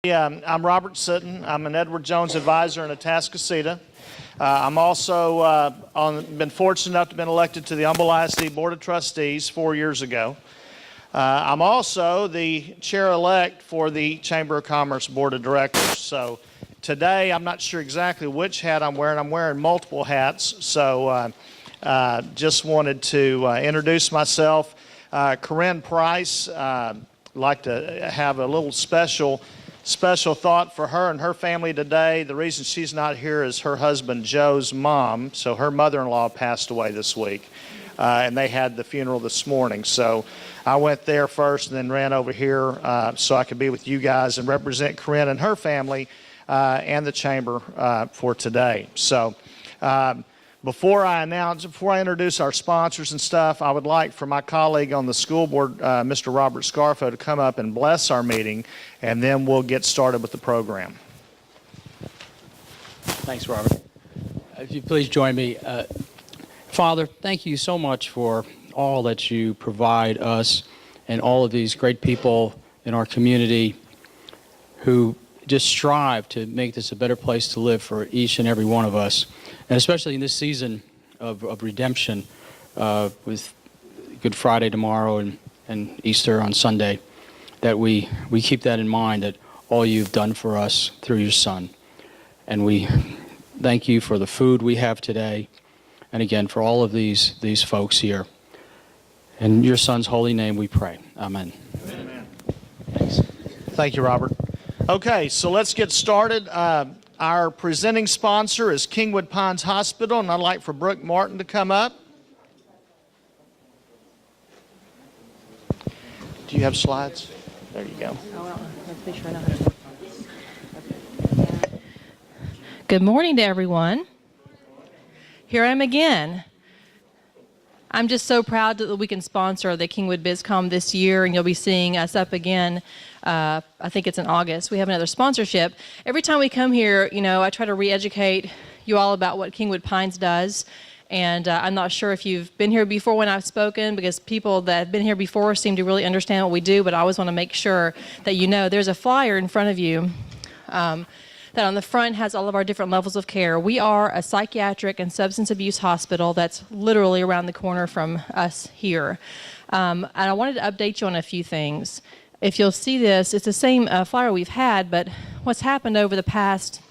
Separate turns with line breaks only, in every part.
I'm Robert Sitton. I'm an Edward Jones advisor in Atascocita. I'm also been fortunate enough to have been elected to the Humble ISD Board of Trustees 4 years ago. I'm also the chair-elect for the Chamber of Commerce Board of Directors. So today, I'm not sure exactly which hat I'm wearing. I'm wearing multiple hats. So just wanted to introduce myself. Corinne Price, I'd like to have a little special thought for her and her family today. The reason she's not here is her husband Joe's mom. So her mother-in-law passed away this week, and they had the funeral this morning. So I went there first and then ran over here so I could be with you guys and represent Corinne and her family and the chamber for today. So before I introduce our sponsors and stuff, I would like for my colleague on the school board, Mr. Robert Scarfo, to come up and bless our meeting, and then we'll get started with the program.
Thanks, Robert. If you please join me. Father, thank you so much for all that you provide us and all of these great people in our community who just strive to make this a better place to live for each and every one of us. And especially in this season of redemption with Good Friday tomorrow and Easter on Sunday, that we keep that in mind, that all you've done for us through your Son. And we thank you for the food we have today, and again for all of these folks here. In your Son's holy name we pray. Amen.
Amen. Thanks. Thank you, Robert. Okay, so let's get started. Our presenting sponsor is Kingwood Pines Hospital, and I'd like for Brooke Martin to come up. Do you have slides? There you go.
Good morning to everyone. Here I am again. I'm just so proud that we can sponsor the Kingwood BizCom this year, and you'll be seeing us up again. I think it's in August. We have another sponsorship. Every time we come here, I try to re-educate you all about what Kingwood Pines does. And I'm not sure if you've been here before when I've spoken, because people that have been here before seem to really understand what we do, but I always want to make sure that you know. There's a flyer in front of you that on the front has all of our different levels of care. We are a psychiatric and substance abuse hospital that's literally around the corner from us here. And I wanted to update you on a few things. If you'll see this, it's the same flyer we've had, but what's happened over the past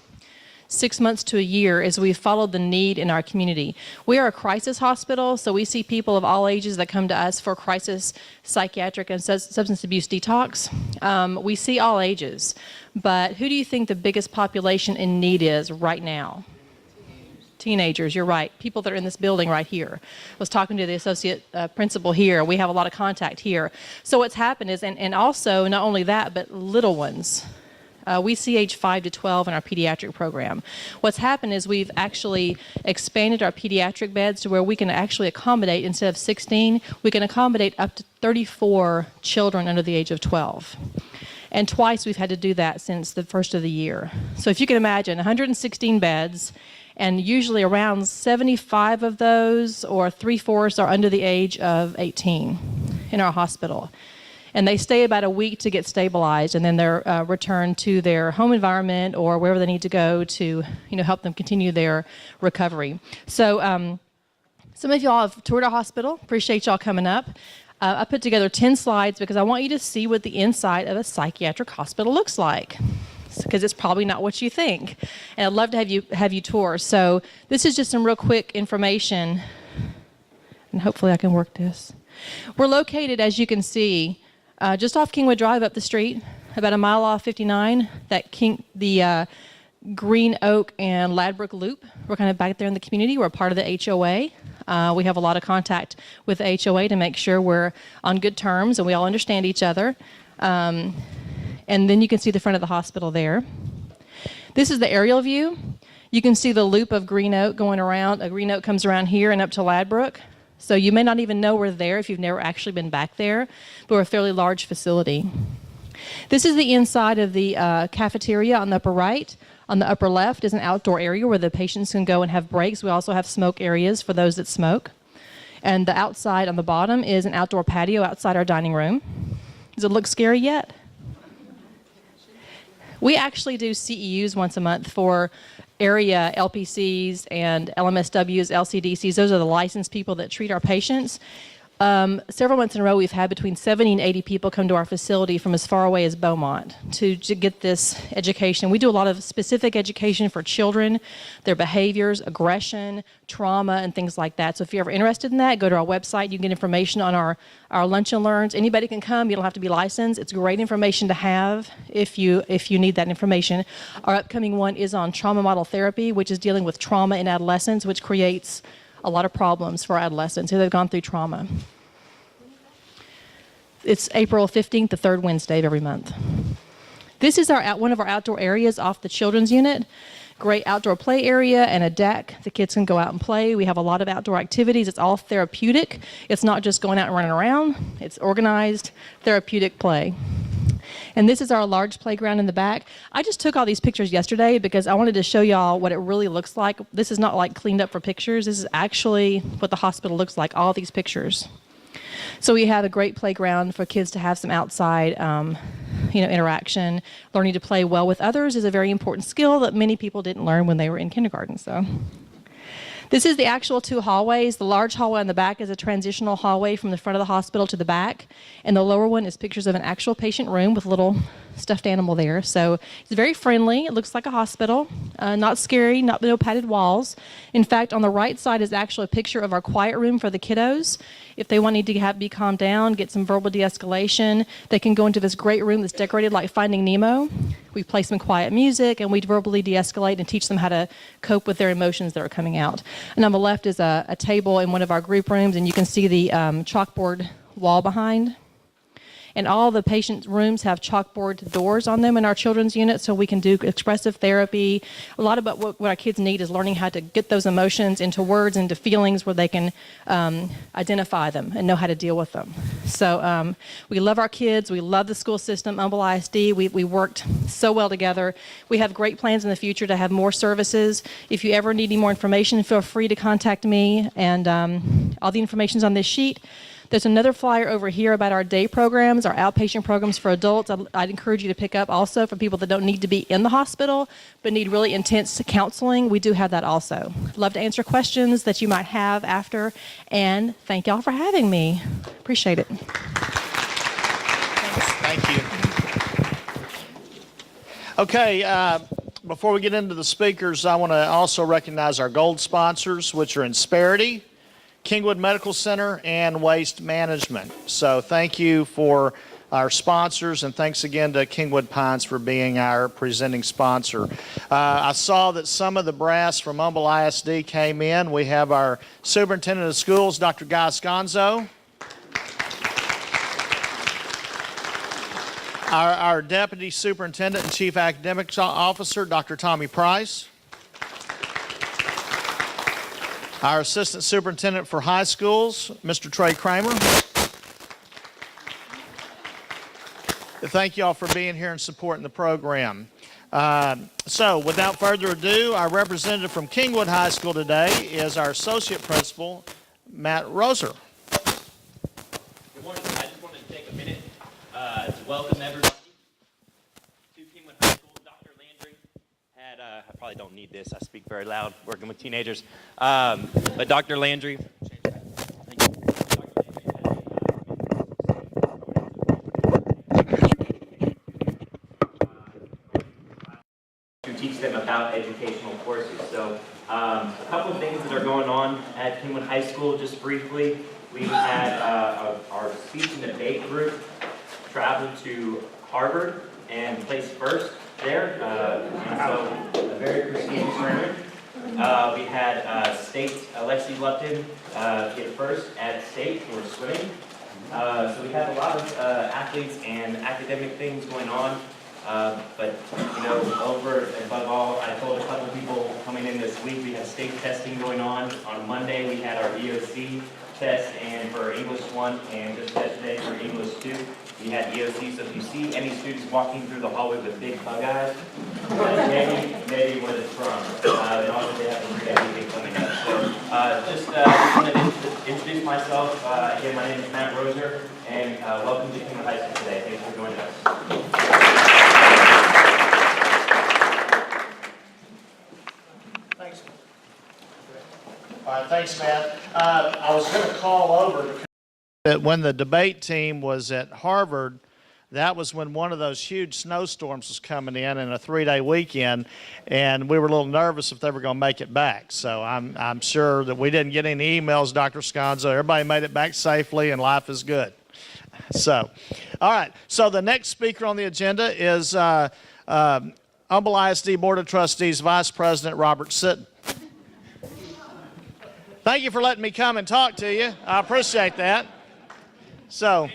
6 months to a year is we've followed the need in our community. We are a crisis hospital, so we see people of all ages that come to us for crisis psychiatric and substance abuse detox. We see all ages, but who do you think the biggest population in need is right now? Teenagers, you're right. People that are in this building right here. I was talking to the associate principal here. We have a lot of contact here. So what's happened is, and also not only that, but little ones. We see age 5 to 12 in our pediatric program. What's happened is we've actually expanded our pediatric beds to where we can actually accommodate, instead of 16, we can accommodate up to 34 children under the age of 12. And twice we've had to do that since the first of the year. So if you can imagine, 116 beds, and usually around 75 of those, or 3/4, are under the age of 18 in our hospital. And they stay about a week to get stabilized, and then they're returned to their home environment or wherever they need to go to, help them continue their recovery. So some of y'all have toured our hospital. Appreciate y'all coming up. I put together 10 slides because I want you to see what the inside of a psychiatric hospital looks like, because it's probably not what you think. And I'd love to have you tour. So this is just some real quick information, and hopefully I can work this. We're located, as you can see, just off Kingwood Drive up the street, about a mile off 59, the Green Oak and Ladbrook Loop. We're kind of back there in the community. We're a part of the HOA. We have a lot of contact with the HOA to make sure we're on good terms and we all understand each other. And then you can see the front of the hospital there. This is the aerial view. You can see the loop of Green Oak going around. Green Oak comes around here and up to Ladbrook. So you may not even know we're there if you've never actually been back there, but we're a fairly large facility. This is the inside of the cafeteria on the upper right. On the upper left is an outdoor area where the patients can go and have breaks. We also have smoke areas for those that smoke. And the outside on the bottom is an outdoor patio outside our dining room. Does it look scary yet? We actually do CEUs once a month for area LPCs and LMSWs, LCDCs. Those are the licensed people that treat our patients. Several months in a row, we've had between 70 and 80 people come to our facility from as far away as Beaumont to get this education. We do a lot of specific education for children, their behaviors, aggression, trauma, and things like that. So if you're ever interested in that, go to our website. You can get information on our lunch and learns. Anybody can come. You don't have to be licensed. It's great information to have if you need that information. Our upcoming one is on trauma model therapy, which is dealing with trauma in adolescence, which creates a lot of problems for adolescents who have gone through trauma. It's April 15th, the third Wednesday of every month. This is one of our outdoor areas off the children's unit. Great outdoor play area and a deck. The kids can go out and play. We have a lot of outdoor activities. It's all therapeutic. It's not just going out and running around. It's organized therapeutic play. And this is our large playground in the back. I just took all these pictures yesterday because I wanted to show y'all what it really looks like. This is not like cleaned up for pictures. This is actually what the hospital looks like, all these pictures. So we have a great playground for kids to have some outside interaction. Learning to play well with others is a very important skill that many people didn't learn when they were in kindergarten. So this is the actual two hallways. The large hallway on the back is a transitional hallway from the front of the hospital to the back. And the lower one is pictures of an actual patient room with a little stuffed animal there. So it's very friendly. It looks like a hospital. Not scary, no padded walls. In fact, on the right side is actually a picture of our quiet room for the kiddos. If they want to be calmed down, get some verbal de-escalation, they can go into this great room that's decorated like Finding Nemo. We play some quiet music and we verbally de-escalate and teach them how to cope with their emotions that are coming out. And on the left is a table in one of our group rooms, and you can see the chalkboard wall behind. And all the patient rooms have chalkboard doors on them in our children's unit, so we can do expressive therapy. A lot about what our kids need is learning how to get those emotions into words, into feelings where they can identify them and know how to deal with them. So we love our kids. We love the school system, Humble ISD. We worked so well together. We have great plans in the future to have more services. If you ever need any more information, feel free to contact me. And all the information's on this sheet. There's another flyer over here about our day programs, our outpatient programs for adults. I'd encourage you to pick up also for people that don't need to be in the hospital but need really intense counseling. We do have that also. Love to answer questions that you might have after, and thank y'all for having me. Appreciate it.
Thank you. Okay, before we get into the speakers, I want to also recognize our gold sponsors, which are Insperity, Kingwood Medical Center, and Waste Management. So thank you for our sponsors, and thanks again to Kingwood Pines for being our presenting sponsor. I saw that some of the brass from Humble ISD came in. We have our Superintendent of Schools, Dr. Guy Sconzo. Our Deputy Superintendent and Chief Academics Officer, Dr. Tommy Price. Our Assistant Superintendent for High Schools, Mr. Trey Kramer. Thank you all for being here and supporting the program. So without further ado, our representative from Kingwood High School today is our Associate Principal, Matt Roser.
Good morning. I just wanted to take a minute to welcome everybody to Kingwood High School. Dr. Landry had, I probably don't need this, I speak very loud working with teenagers, but Dr. Landry, to teach them about educational courses. So a couple of things that are going on at Kingwood High School, just briefly. We had our speech and debate group travel to Harvard and place first there. And so a very prestigious tournament. We had state, Lexi Lupton get first at state for swimming. So we have a lot of athletes and academic things going on. But, you know, over and above all, I told a couple of people coming in this week, we have state testing going on. On Monday, we had our EOC test and for English 1, and just yesterday for English 2. We had EOC, so if you see any students walking through the hallway with big bug eyes, that's maybe what it's from. And also they have a pretty big coming up. So just wanted to introduce myself. Again, my name is Matt Roser, and welcome to Kingwood High School today. Thanks for joining us.
Thanks, Matt. I was going to call over because that when the debate team was at Harvard, that was when one of those huge snowstorms was coming in a 3-day weekend, and we were a little nervous if they were going to make it back. So I'm sure that we didn't get any emails, Dr. Sconzo. Everybody made it back safely, and life is good. So, all right. So the next speaker on the agenda is Humble ISD Board of Trustees Vice President Robert Sitton. Thank you for letting me come and talk to you. I appreciate that. So,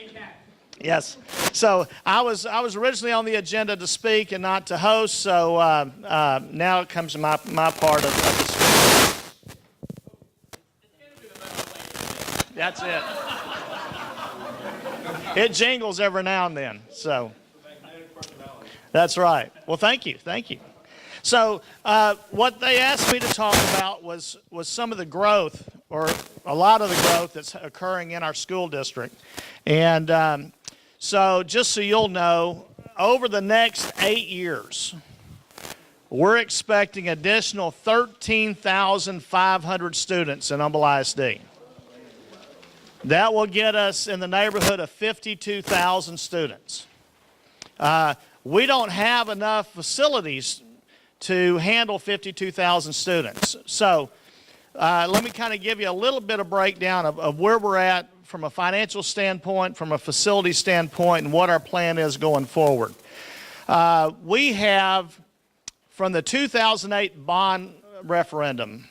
yes. So I was originally on the agenda to speak and not to host. So now it comes to my part of the speech. That's it. It jingles every now and then. So that's right. Well, thank you. Thank you. So what they asked me to talk about was some of the growth, or a lot of the growth that's occurring in our school district. And so just so you'll know, over the next 8 years, we're expecting additional 13,500 students in Humble ISD. That will get us in the neighborhood of 52,000 students. We don't have enough facilities to handle 52,000 students. So let me kind of give you a little bit of breakdown of where we're at from a financial standpoint, from a facility standpoint, and what our plan is going forward. We have, from the 2008 bond referendum,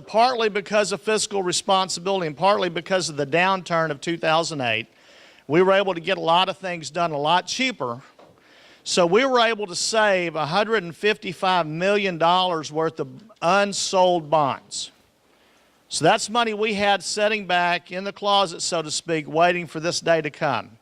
partly because of fiscal responsibility and partly because of the downturn of 2008, we were able to get a lot of things done a lot cheaper. So we were able to save $155 million worth of unsold bonds. So that's money we had sitting back in the closet, so to speak, waiting for this day to come.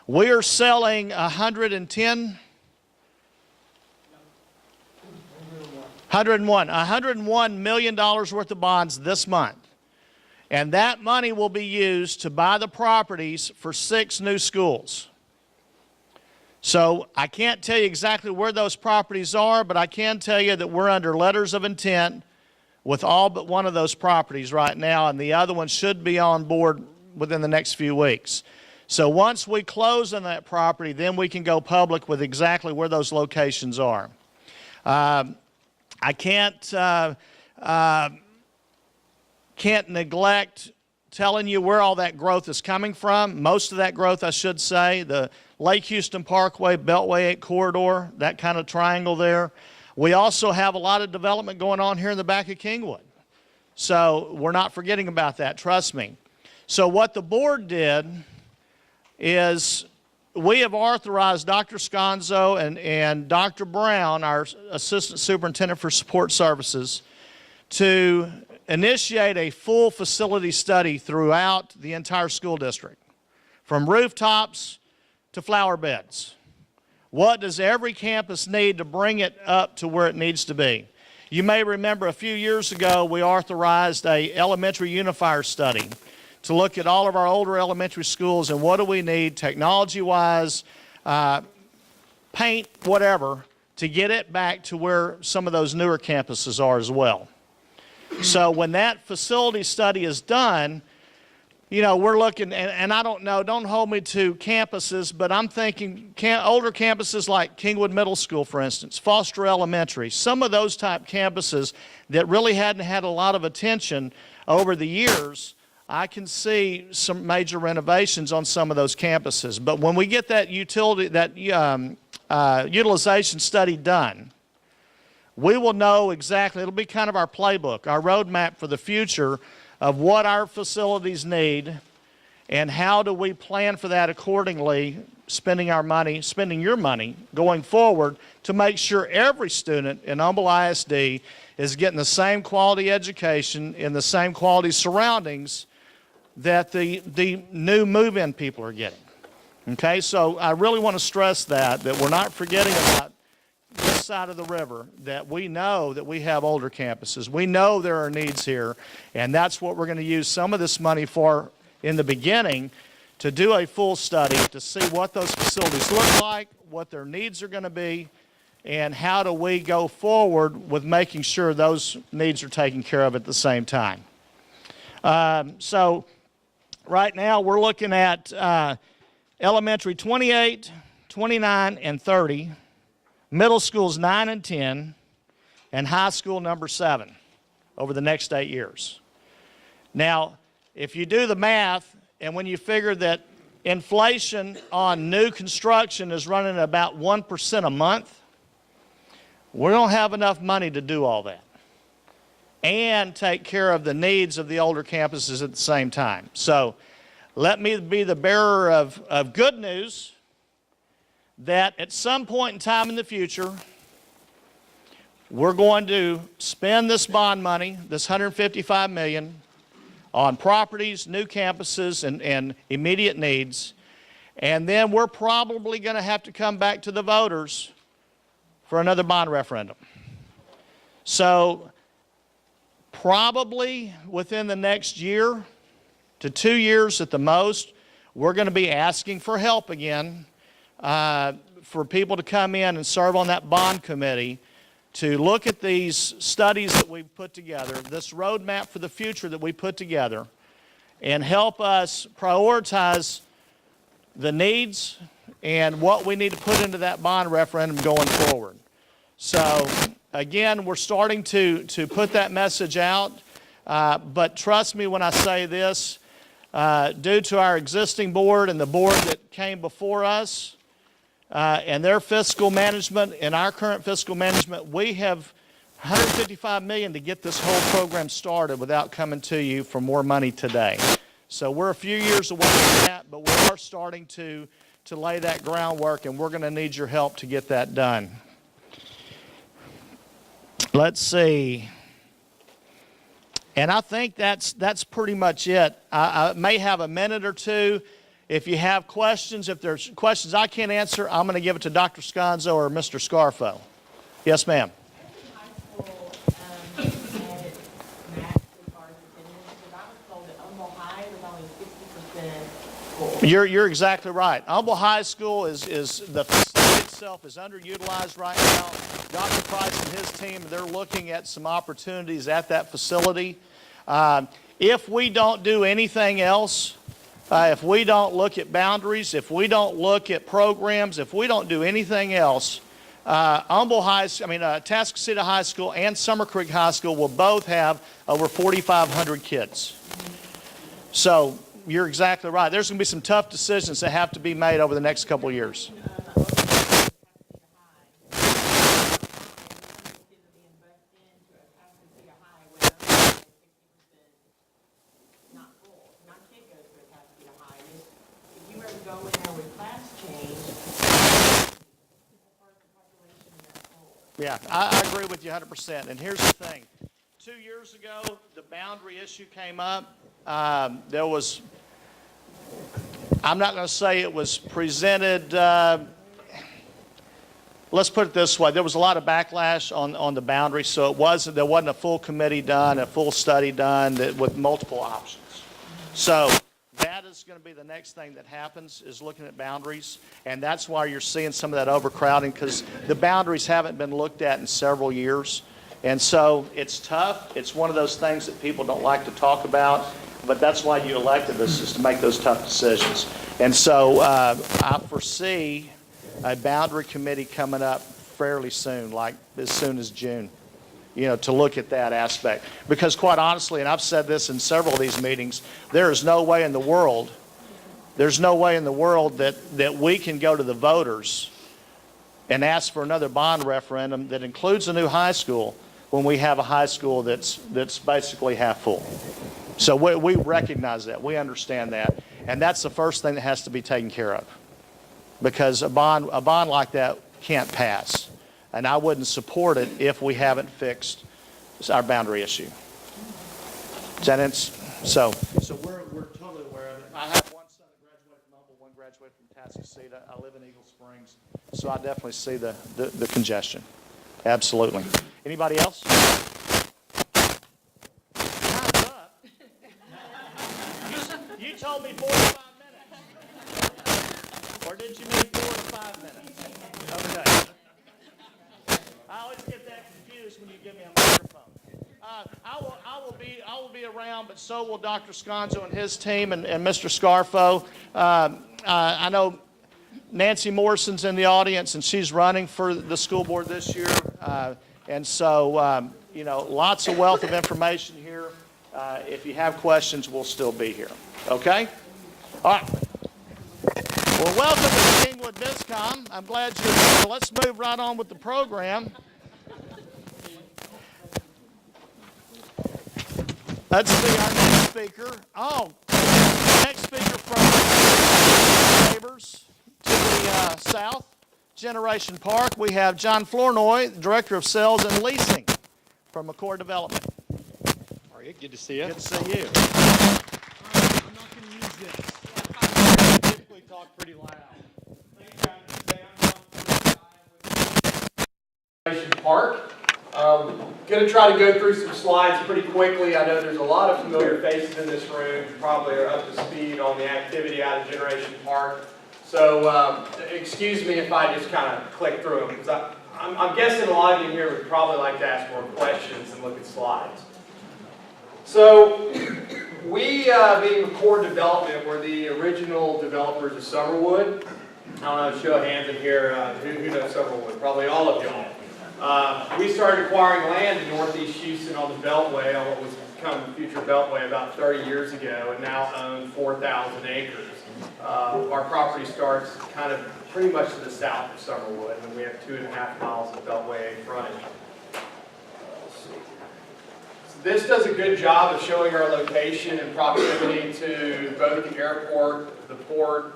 We are selling $101 million worth of bonds this month. And that money will be used to buy the properties for 6 new schools. So I can't tell you exactly where those properties are, but I can tell you that we're under letters of intent with all but one of those properties right now, and the other one should be on board within the next few weeks. So once we close on that property, then we can go public with exactly where those locations are. I can't neglect telling you where all that growth is coming from. Most of that growth, I should say, the Lake Houston Parkway, Beltway 8 corridor, that kind of triangle there. We also have a lot of development going on here in the back of Kingwood. So we're not forgetting about that, trust me. So what the board did is we have authorized Dr. Sconzo and Dr. Brown, our Assistant Superintendent for Support Services, to initiate a full facility study throughout the entire school district, from rooftops to flower beds. What does every campus need to bring it up to where it needs to be? You may remember a few years ago we authorized an elementary unifier study to look at all of our older elementary schools and what do we need technology-wise, paint, whatever, to get it back to where some of those newer campuses are as well. So when that facility study is done, you know, we're looking, and I don't know, don't hold me to campuses, but I'm thinking older campuses like Kingwood Middle School, for instance, Foster Elementary, some of those type campuses that really hadn't had a lot of attention over the years, I can see some major renovations on some of those campuses. But when we get that utilization study done, we will know exactly, it'll be kind of our playbook, our roadmap for the future of what our facilities need and how do we plan for that accordingly, spending our money, spending your money going forward to make sure every student in Humble ISD is getting the same quality education in the same quality surroundings that the new move-in people are getting. Okay, so I really want to stress that we're not forgetting about this side of the river, that we know that we have older campuses. We know there are needs here, and that's what we're going to use some of this money for in the beginning, to do a full study to see what those facilities look like, what their needs are going to be, and how do we go forward with making sure those needs are taken care of at the same time. So right now we're looking at elementary 28, 29, and 30, middle schools 9 and 10, and high school number 7 over the next 8 years. Now, if you do the math, and when you figure that inflation on new construction is running about 1% a month, we don't have enough money to do all that and take care of the needs of the older campuses at the same time. So let me be the bearer of good news that at some point in time in the future, we're going to spend this bond money, this $155 million, on properties, new campuses, and immediate needs. And then we're probably going to have to come back to the voters for another bond referendum. So probably within the next year to 2 years at the most, we're going to be asking for help again for people to come in and serve on that bond committee to look at these studies that we've put together, this roadmap for the future that we put together, and help us prioritize the needs and what we need to put into that bond referendum going forward. So again, we're starting to put that message out, but trust me when I say this, due to our existing board and the board that came before us, and their fiscal management and our current fiscal management, we have $155 million to get this whole program started without coming to you for more money today. So we're a few years away from that, but we are starting to lay that groundwork, and we're going to need your help to get that done. Let's see. And I think that's pretty much it. I may have a minute or two. If you have questions, if there's questions I can't answer, I'm going to give it to Dr. Sconzo or Mr. Scarfo. Yes, ma'am.
High school added max as far as attendance, because I was told that Humboldt High was only 60% full.
You're exactly right. Humboldt High School is the facility itself is underutilized right now. Dr. Price and his team, they're looking at some opportunities at that facility. If we don't do anything else, if we don't look at boundaries, if we don't look at programs, if we don't do anything else, Atascocita High School and Summer Creek High School will both have over 4,500 kids. So you're exactly right. There's going to be some tough decisions that have to be made over the next couple of years. Yeah, I agree with you 100%. And here's the thing. 2 years ago, the boundary issue came up. There was, I'm not going to say it was presented, let's put it this way. There was a lot of backlash on the boundary, so there wasn't a full committee done, a full study done with multiple options. So that is going to be the next thing that happens, is looking at boundaries, and that's why you're seeing some of that overcrowding, because the boundaries haven't been looked at in several years. And so it's tough. It's one of those things that people don't like to talk about, but that's why you elected us, is to make those tough decisions. And so I foresee a boundary committee coming up fairly soon, like as soon as June, to look at that aspect. Because quite honestly, and I've said this in several of these meetings, there is no way in the world that we can go to the voters and ask for another bond referendum that includes a new high school when we have a high school that's basically half full. So we recognize that, we understand that, and that's the first thing that has to be taken care of, because a bond like that can't pass. And I wouldn't support it if we haven't fixed our boundary issue. So we're totally aware of it. I have one son that graduated from Humboldt, one graduated from Atascocita. I live in Eagle Springs, so I definitely see the congestion. Absolutely. Anybody else? Time's up. You told me 45 minutes. Or did you mean 4 to 5 minutes? Okay. I always get that confused when you give me a microphone. I will be around, but so will Dr. Sconzo and his team and Mr. Scarfo. I know Nancy Morrison's in the audience, and she's running for the school board this year. And so, lots of wealth of information here. If you have questions, we'll still be here. Okay? All right. Well, welcome to Kingwood BizCom. I'm glad you're here. Let's move right on with the program. Let's see our next speaker. Oh, next speaker from neighbors to the south, Generation Park. We have John Flournoy, Director of Sales and Leasing from McCord Development.
All right, good to see you.
Good to see you.
I'm not going to use this. I typically talk pretty loud. Park. Going to try to go through some slides pretty quickly. I know there's a lot of familiar faces in this room. You probably are up to speed on the activity out of Generation Park. So excuse me if I just kind of click through them, because I'm guessing a lot of you here would probably like to ask more questions than look at slides. So we, being McCord Development, were the original developers of Summerwood. I don't know, show of hands in here, who knows Summerwood? Probably all of y'all. We started acquiring land in northeast Houston on the Beltway, on what was become the future Beltway, about 30 years ago, and now own 4,000 acres. Our property starts kind of pretty much to the south of Summerwood, and we have 2.5 miles of Beltway frontage. This does a good job of showing our location and proximity to both the airport, the port,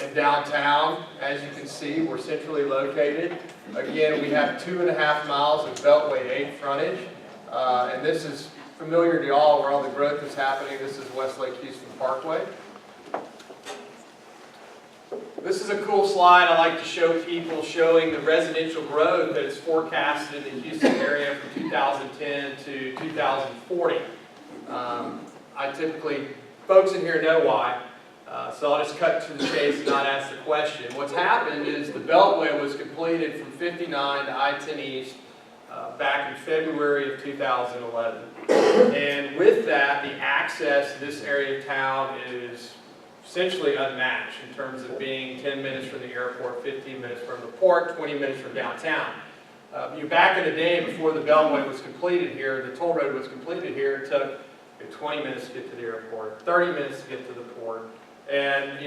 and downtown. As you can see, we're centrally located. Again, we have 2.5 miles of Beltway 8 frontage. And this is familiar to y'all where all the growth is happening. This is Westlake Houston Parkway. This is a cool slide I like to show people, showing the residential growth that is forecasted in the Houston area from 2010 to 2040. I typically, folks in here know why, so I'll just cut to the chase and not ask the question. What's happened is the Beltway was completed from 59 to I-10 East back in February of 2011. And with that, the access to this area of town is essentially unmatched in terms of being 10 minutes from the airport, 15 minutes from the port, 20 minutes from downtown. Back in the day before the Beltway was completed here, the toll road was completed here, it took 20 minutes to get to the airport, 30 minutes to get to the port, and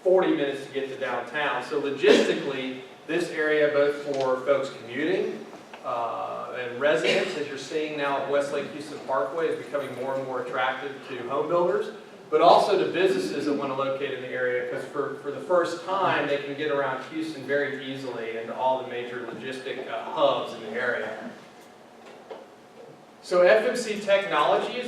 40 minutes to get to downtown. So logistically, this area, both for folks commuting and residents, as you're seeing now at Westlake Houston Parkway, is becoming more and more attractive to home builders, but also to businesses that want to locate in the area, because for the first time, they can get around Houston very easily and all the major logistic hubs in the area. So FMC Technologies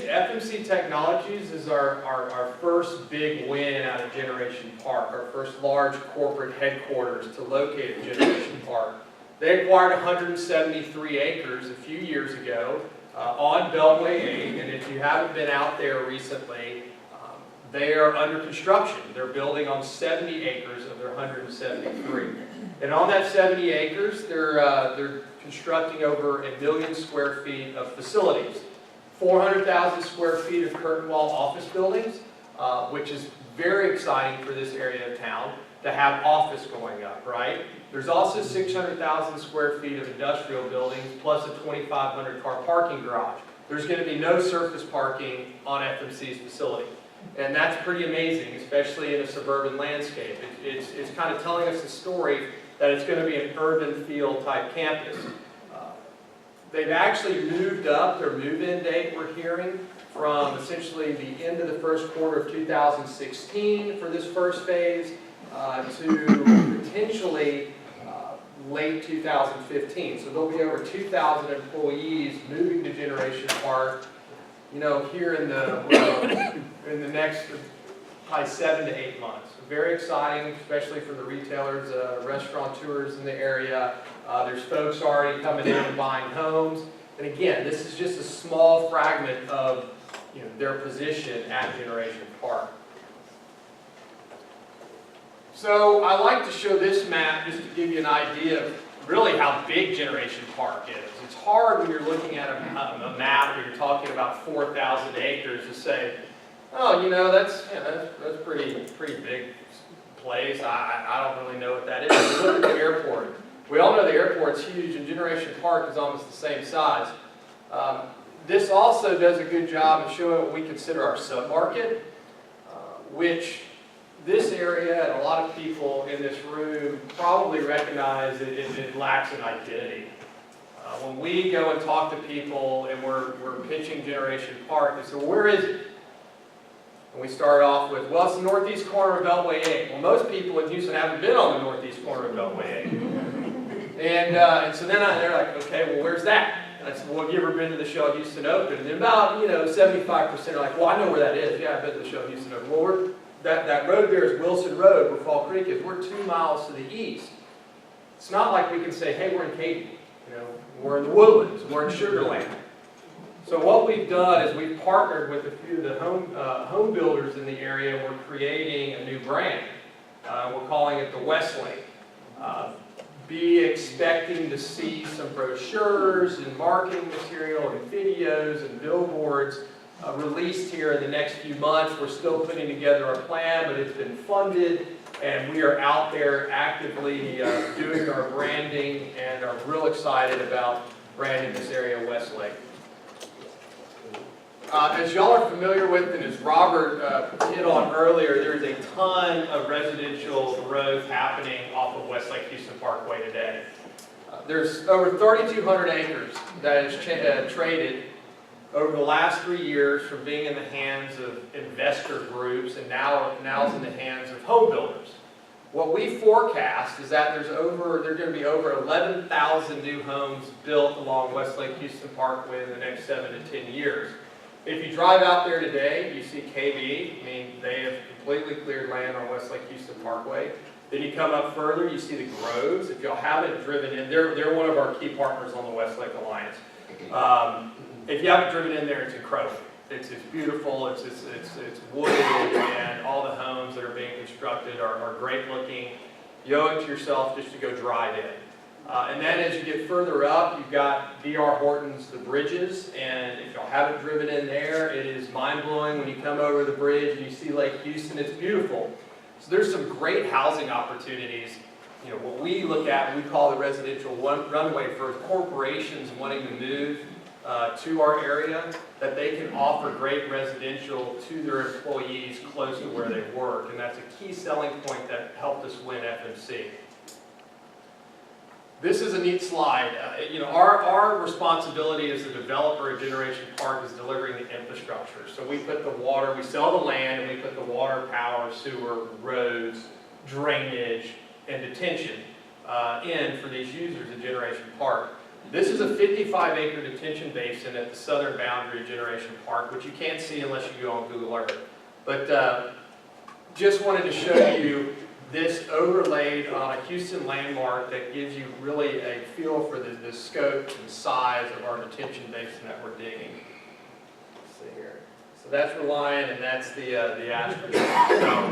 is our first big win out of Generation Park, our first large corporate headquarters to locate at Generation Park. They acquired 173 acres a few years ago on Beltway 8, and if you haven't been out there recently, they are under construction. They're building on 70 acres of their 173. And on that 70 acres, they're constructing over 1 million square feet of facilities. 400,000 square feet of curtain wall office buildings, which is very exciting for this area of town to have office going up, right? There's also 600,000 square feet of industrial buildings, plus a 2,500 car parking garage. There's going to be no surface parking on FMC's facility. And that's pretty amazing, especially in a suburban landscape. It's kind of telling us a story that it's going to be an urban feel type campus. They've actually moved up their move-in date, we're hearing, from essentially the end of the first quarter of 2016 for this first phase to potentially late 2015. So there'll be over 2,000 employees moving to Generation Park, here in the next probably 7 to 8 months. Very exciting, especially for the retailers, restaurateurs in the area. There's folks already coming in and buying homes. And again, this is just a small fragment of their position at Generation Park. So I like to show this map just to give you an idea of really how big Generation Park is. It's hard when you're looking at a map or you're talking about 4,000 acres to say, oh, you know, that's pretty big place. I don't really know what that is. We look at the airport. We all know the airport's huge, and Generation Park is almost the same size. This also does a good job of showing what we consider our submarket, which this area and a lot of people in this room probably recognize that it lacks an identity. When we go and talk to people and we're pitching Generation Park, they say, well, where is it? And we start off with, well, it's the northeast corner of Beltway 8. Well, most people in Houston haven't been on the northeast corner of Beltway 8. And so then they're like, okay, well, where's that? And I said, well, have you ever been to the Shell Houston Open? And then about, 75% are like, well, I know where that is. Yeah, I've been to the Shell Houston Open. Well, that road there is Wilson Road, where Fall Creek is. We're 2 miles to the east. It's not like we can say, hey, we're in Katy. We're in the Woodlands. We're in Sugar Land. So what we've done is we've partnered with a few of the home builders in the area, and we're creating a new brand. We're calling it the Westlake. Be expecting to see some brochures and marketing material and videos and billboards released here in the next few months. We're still putting together our plan, but it's been funded, and we are out there actively doing our branding and are real excited about branding this area Westlake. As y'all are familiar with, and as Robert hit on earlier, there's a ton of residential growth happening off of Westlake Houston Parkway today. There's over 3,200 acres that is traded over the last 3 years from being in the hands of investor groups, and now it's in the hands of home builders. What we forecast is that there's going to be over 11,000 new homes built along Westlake Houston Parkway in the next 7 to 10 years. If you drive out there today, you see KB. I mean, they have completely cleared land on Westlake Houston Parkway. Then you come up further, you see the Groves. If y'all haven't driven in, they're one of our key partners on the Westlake Alliance. If you haven't driven in there, it's incredible. It's beautiful. It's wooded, and all the homes that are being constructed are great looking. You owe it to yourself just to go drive in. And then as you get further up, you've got D.R. Horton's The Bridges, and if y'all haven't driven in there, it is mind-blowing when you come over the bridge and you see Lake Houston. It's beautiful. So there's some great housing opportunities. What we look at, we call the residential runway for corporations wanting to move to our area, that they can offer great residential to their employees close to where they work, and that's a key selling point that helped us win FMC. This is a neat slide. Our responsibility as a developer of Generation Park is delivering the infrastructure. So we put the water, we sell the land, and we put the water, power, sewer, roads, drainage, and detention in for these users of Generation Park. This is a 55-acre detention basin at the southern boundary of Generation Park, which you can't see unless you go on Google Earth. But just wanted to show you this overlaid on a Houston landmark that gives you really a feel for the scope and size of our detention basin that we're digging. Let's see here. So that's Reliant, and that's the Ashford. So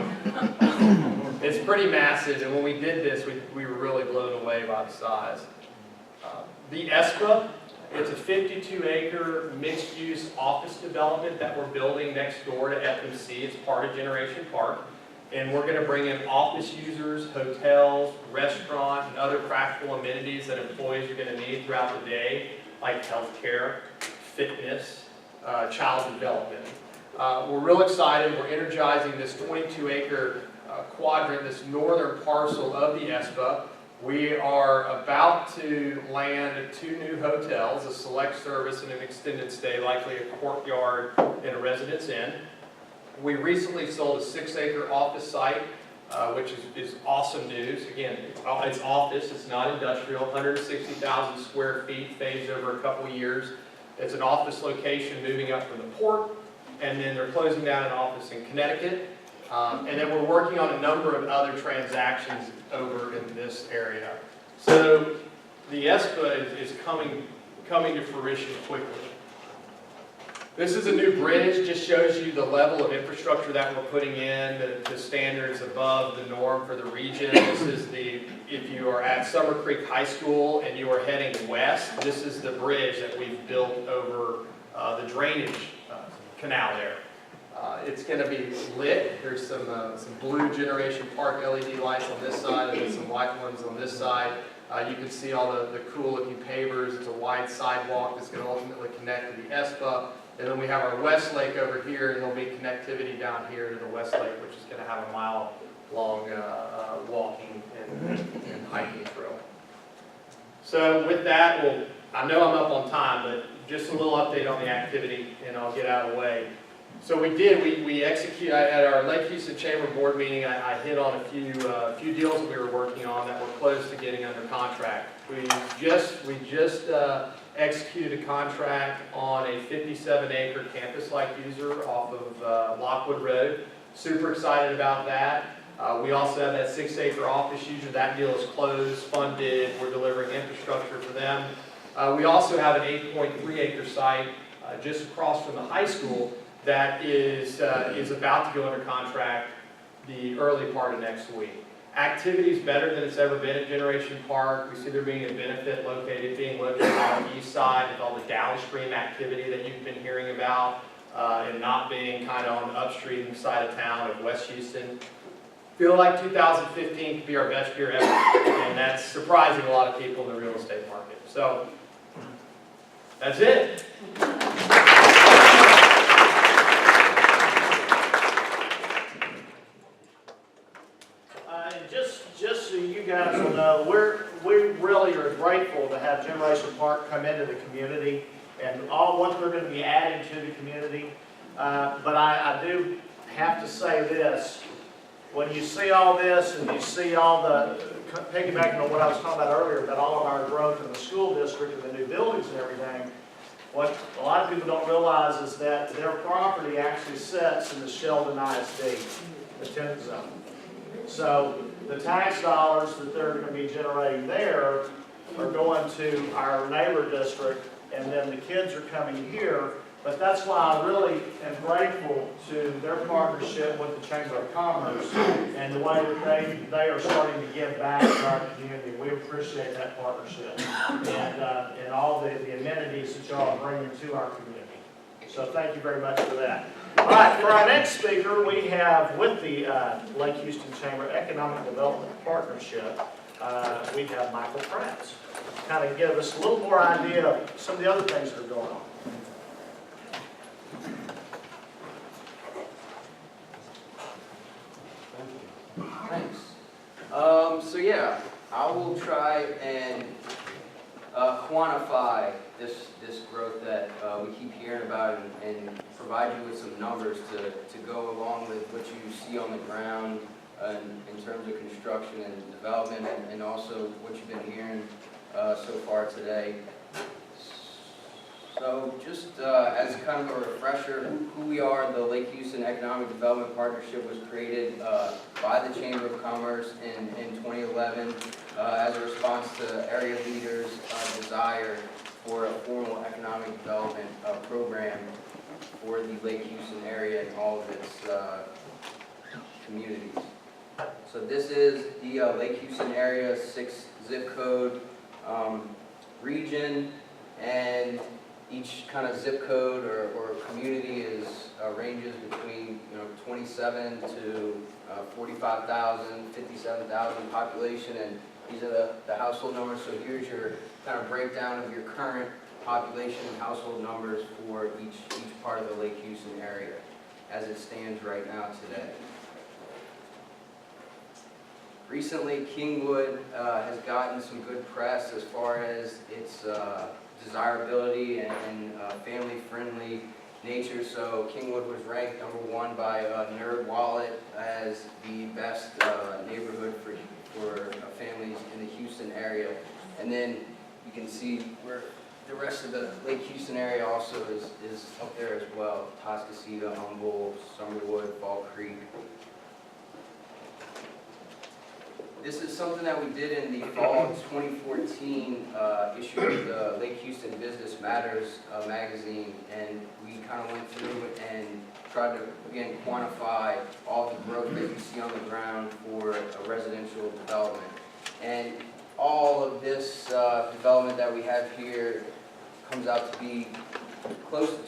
it's pretty massive, and when we did this, we were really blown away by the size. The ESPA, it's a 52-acre mixed-use office development that we're building next door to FMC. It's part of Generation Park. And we're going to bring in office users, hotels, restaurant, and other practical amenities that employees are going to need throughout the day, like healthcare, fitness, child development. We're real excited. We're energizing this 22-acre quadrant, this northern parcel of the ESPA. We are about to land 2 new hotels, a select service and an extended stay, likely a courtyard and a residence inn. We recently sold a 6-acre office site, which is awesome news. Again, it's office, it's not industrial, 160,000 square feet, phased over a couple of years. It's an office location moving up from the port, and then they're closing down an office in Connecticut. And then we're working on a number of other transactions over in this area. So the ESPA is coming to fruition quickly. This is a new bridge, just shows you the level of infrastructure that we're putting in, the standards above the norm for the region. This is if you are at Summer Creek High School and you are heading west, this is the bridge that we've built over the drainage canal there. It's going to be lit. There's some blue Generation Park LED lights on this side and then some white ones on this side. You can see all the cool looking pavers. It's a wide sidewalk that's going to ultimately connect to the ESPA. And then we have our West Lake over here, and there'll be connectivity down here to the West Lake, which is going to have a mile-long walking and hiking trail. So with that, I know I'm up on time, but just a little update on the activity, and I'll get out of the way. So we executed at our Lake Houston Chamber Board meeting. I hit on a few deals that we were working on that were close to getting under contract. We just executed a contract on a 57-acre campus-like user off of Lockwood Road. Super excited about that. We also have that 6-acre office user. That deal is closed, funded. We're delivering infrastructure for them. We also have an 8.3-acre site just across from the high school that is about to go under contract the early part of next week. Activity is better than it's ever been at Generation Park. We see there being a benefit being located on the east side with all the downstream activity that you've been hearing about and not being kind of on the upstream side of town of West Houston. Feel like 2015 could be our best year ever, and that's surprising a lot of people in the real estate market. So that's it.
Just so you guys will know, we really are grateful to have Generation Park come into the community and all what they're going to be adding to the community. But I do have to say this. When you see all this and you see all the, piggybacking on what I was talking about earlier, about all of our growth in the school district and the new buildings and everything, what a lot of people don't realize is that their property actually sits in the Sheldon ISD, the 10th zone. So the tax dollars that they're going to be generating there are going to our neighbor district, and then the kids are coming here. But that's why I really am grateful to their partnership with the Chamber of Commerce and the way that they are starting to give back to our community. We appreciate that partnership and all the amenities that y'all are bringing to our community. So thank you very much for that. All right, for our next speaker, we have with the Lake Houston Chamber Economic Development Partnership, we have Michael Pratt. Kind of give us a little more idea of some of the other things that are going on.
Thanks. So yeah, I will try and quantify this growth that we keep hearing about and provide you with some numbers to go along with what you see on the ground in terms of construction and development and also what you've been hearing so far today. So just as kind of a refresher, who we are, the Lake Houston Economic Development Partnership was created by the Chamber of Commerce in 2011 as a response to area leaders' desire for a formal economic development program for the Lake Houston area and all of its communities. So this is the Lake Houston area, 6 zip code region, and each kind of zip code or community is ranges between 27 to 45,000, 57,000 population, and these are the household numbers. So here's your kind of breakdown of your current population and household numbers for each part of the Lake Houston area as it stands right now today. Recently, Kingwood has gotten some good press as far as its desirability and family-friendly nature. So Kingwood was ranked #1 by NerdWallet as the best neighborhood for families in the Houston area. And then you can see where the rest of the Lake Houston area also is up there as well. Toscasita, Humboldt, Summerwood, Fall Creek. this is something that we did in the fall of 2014 issue of the Lake Houston Business Matters magazine, and we kind of went through and tried to, again, quantify all the growth that you see on the ground for a residential development. And all of this development that we have here comes out to be close to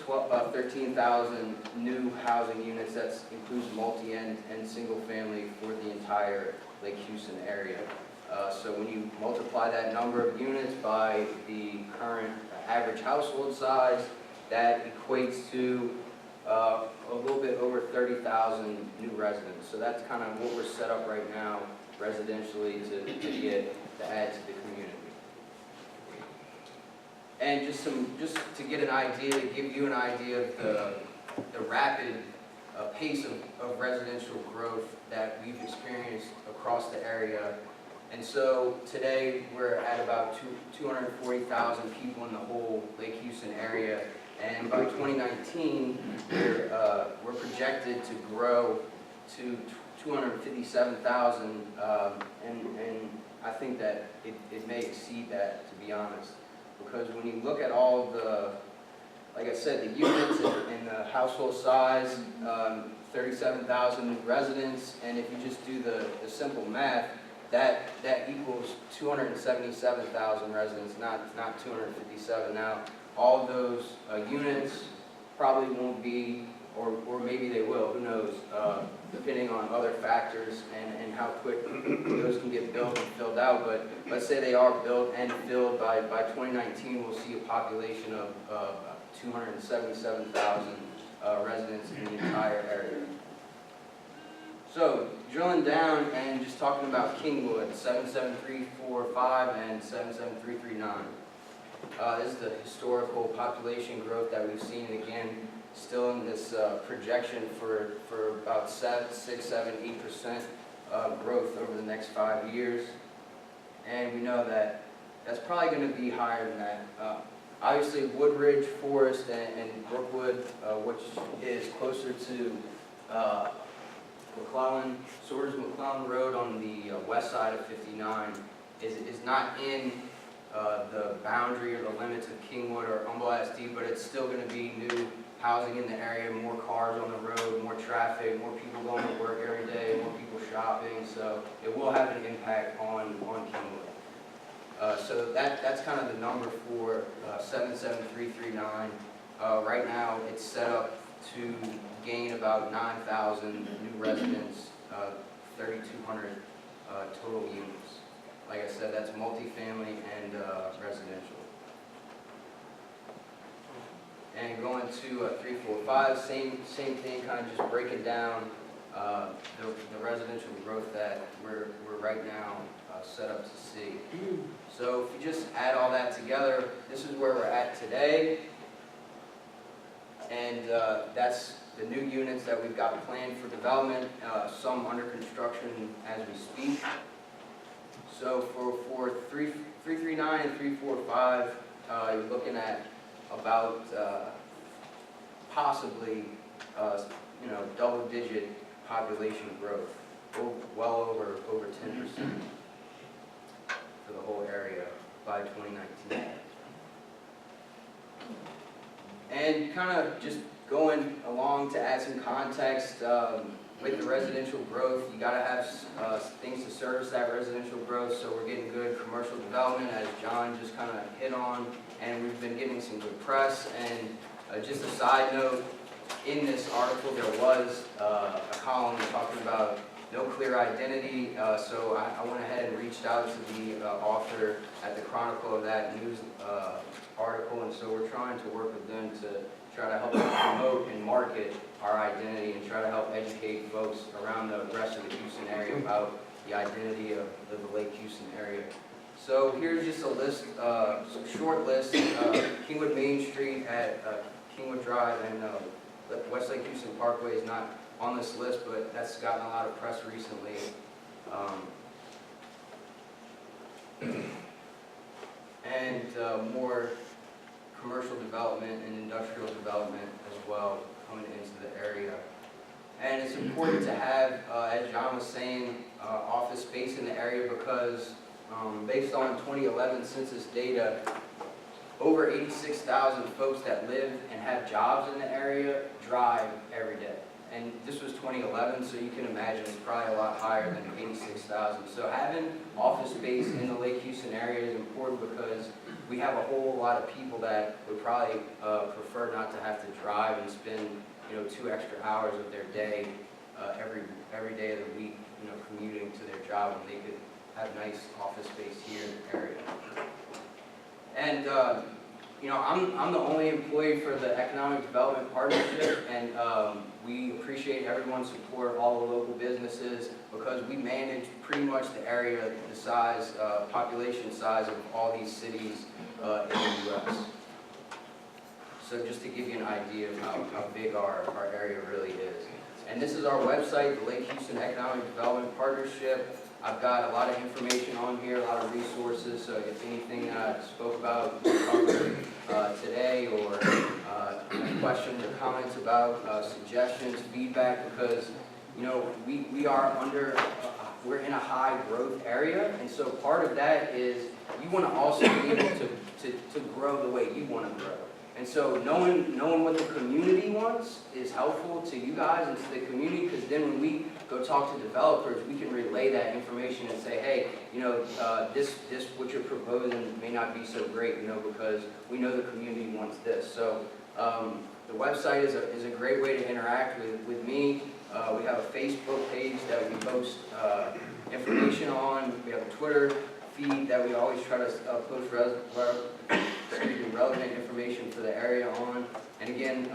13,000 new housing units. That includes multi and single family for the entire Lake Houston area. So when you multiply that number of units by the current average household size, that equates to a little bit over 30,000 new residents. So that's kind of what we're set up right now residentially to add to the community. And just to get an idea, to give you an idea of the rapid pace of residential growth that we've experienced across the area. And so today we're at about 240,000 people in the whole Lake Houston area. And by 2019, we're projected to grow to 257,000, and I think that it may exceed that, to be honest. Because when you look at all of the, like I said, the units and the household size, 37,000 residents, and if you just do the simple math, that equals 277,000 residents, not 257. Now, all of those units probably won't be, or maybe they will, who knows, depending on other factors and how quick those can get built and filled out. But let's say they are built and filled by 2019, we'll see a population of 277,000 residents in the entire area. So drilling down and just talking about Kingwood, 77345 and 77339. This is the historical population growth that we've seen, and again, still in this projection for about 6, 7, 8% growth over the next 5 years. And we know that that's probably going to be higher than that. Obviously, Woodridge, Forest, and Brookwood, which is closer to McClellan, Sorters-McClellan Road on the west side of 59, is not in the boundary or the limits of Kingwood or Humble ISD, but it's still going to be new housing in the area, more cars on the road, more traffic, more people going to work every day, more people shopping, so it will have an impact on Kingwood. So that's kind of the number for 77339. Right now, it's set up to gain about 9,000 new residents, 3,200 total units. Like I said, that's multifamily and residential. And going to 345, same thing, kind of just breaking down the residential growth that we're right now set up to see. So if you just add all that together, this is where we're at today. And that's the new units that we've got planned for development, some under construction as we speak. So for 339 and 345, you're looking at about possibly double-digit population growth, well over 10% for the whole area by 2019. And kind of just going along to add some context, with the residential growth, you got to have things to service that residential growth, so we're getting good commercial development, as John just kind of hit on, and we've been getting some good press. And just a side note, in this article there was a column talking about no clear identity, so I went ahead and reached out to the author at the Chronicle of that news article, and so we're trying to work with them to try to help promote and market our identity and try to help educate folks around the rest of the Houston area about the identity of the Lake Houston area. So here's just a list, some short list. Kingwood Main Street at Kingwood Drive and West Lake Houston Parkway is not on this list, but that's gotten a lot of press recently. And more commercial development and industrial development as well coming into the area. And it's important to have, as John was saying, office space in the area because based on 2011 census data, over 86,000 folks that live and have jobs in the area drive every day. And this was 2011, so you can imagine it's probably a lot higher than 86,000. So having office space in the Lake Houston area is important because we have a whole lot of people that would probably prefer not to have to drive and spend 2 extra hours of their day every day of the week, commuting to their job, and they could have nice office space here in the area. And I'm the only employee for the Economic Development Partnership, and we appreciate everyone's support, all the local businesses, because we manage pretty much the area, the size, population size of all these cities in the U.S. So just to give you an idea of how big our area really is. And this is our website, the Lake Houston Economic Development Partnership. I've got a lot of information on here, a lot of resources, so if anything I spoke about today or questions or comments about suggestions, feedback, because we are we're in a high growth area, and so part of that is you want to also be able to grow the way you want to grow. And so knowing what the community wants is helpful to you guys and to the community, because then when we go talk to developers, we can relay that information and say, hey, this what you're proposing may not be so great, because we know the community wants this. So the website is a great way to interact with me. We have a Facebook page that we post information on. We have a Twitter feed that we always try to post relevant information for the area on. And again,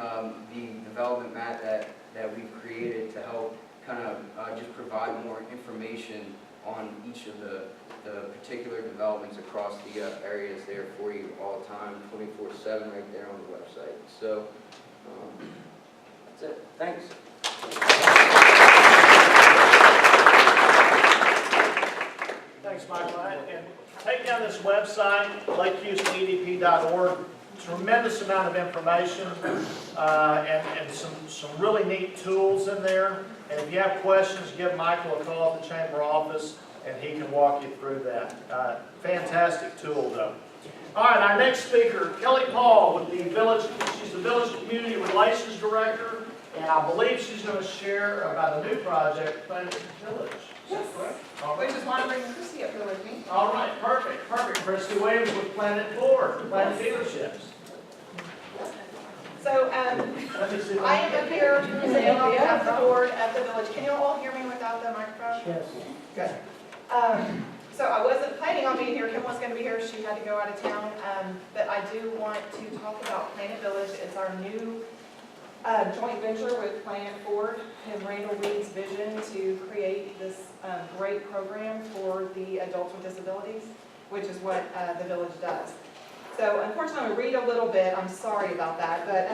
the development map that we've created to help kind of just provide more information on each of the particular developments across the areas there for you all the time, 24/7 right there on the website. So that's it. Thanks.
Thanks, Michael. And take down this website, LakeHoustonEDP.org. Tremendous amount of information and some really neat tools in there. And if you have questions, give Michael a call at the chamber office, and he can walk you through that. Fantastic tool, though. All right, our next speaker, Kelly Paul, with the village. She's the Village Community Relations Director, and I believe she's going to share about a new project, Planet Village. Is that correct? All
We
right.
just want to bring Chrissy up here with me.
All right, perfect. Christy Williams with Planet Ford, Planet Dealerships.
So
Let me see if
I
can
am up here presenting on behalf of the board of the village. Can you all hear me without the microphone?
Yes.
Good. So I wasn't planning on being here. Kim was going to be here. She had to go out of town. But I do want to talk about Planet Village. It's our new joint venture with Planet Ford and Randall Reed's vision to create this great program for the adults with disabilities, which is what the village does. So unfortunately, I'm going to read a little bit. I'm sorry about that. But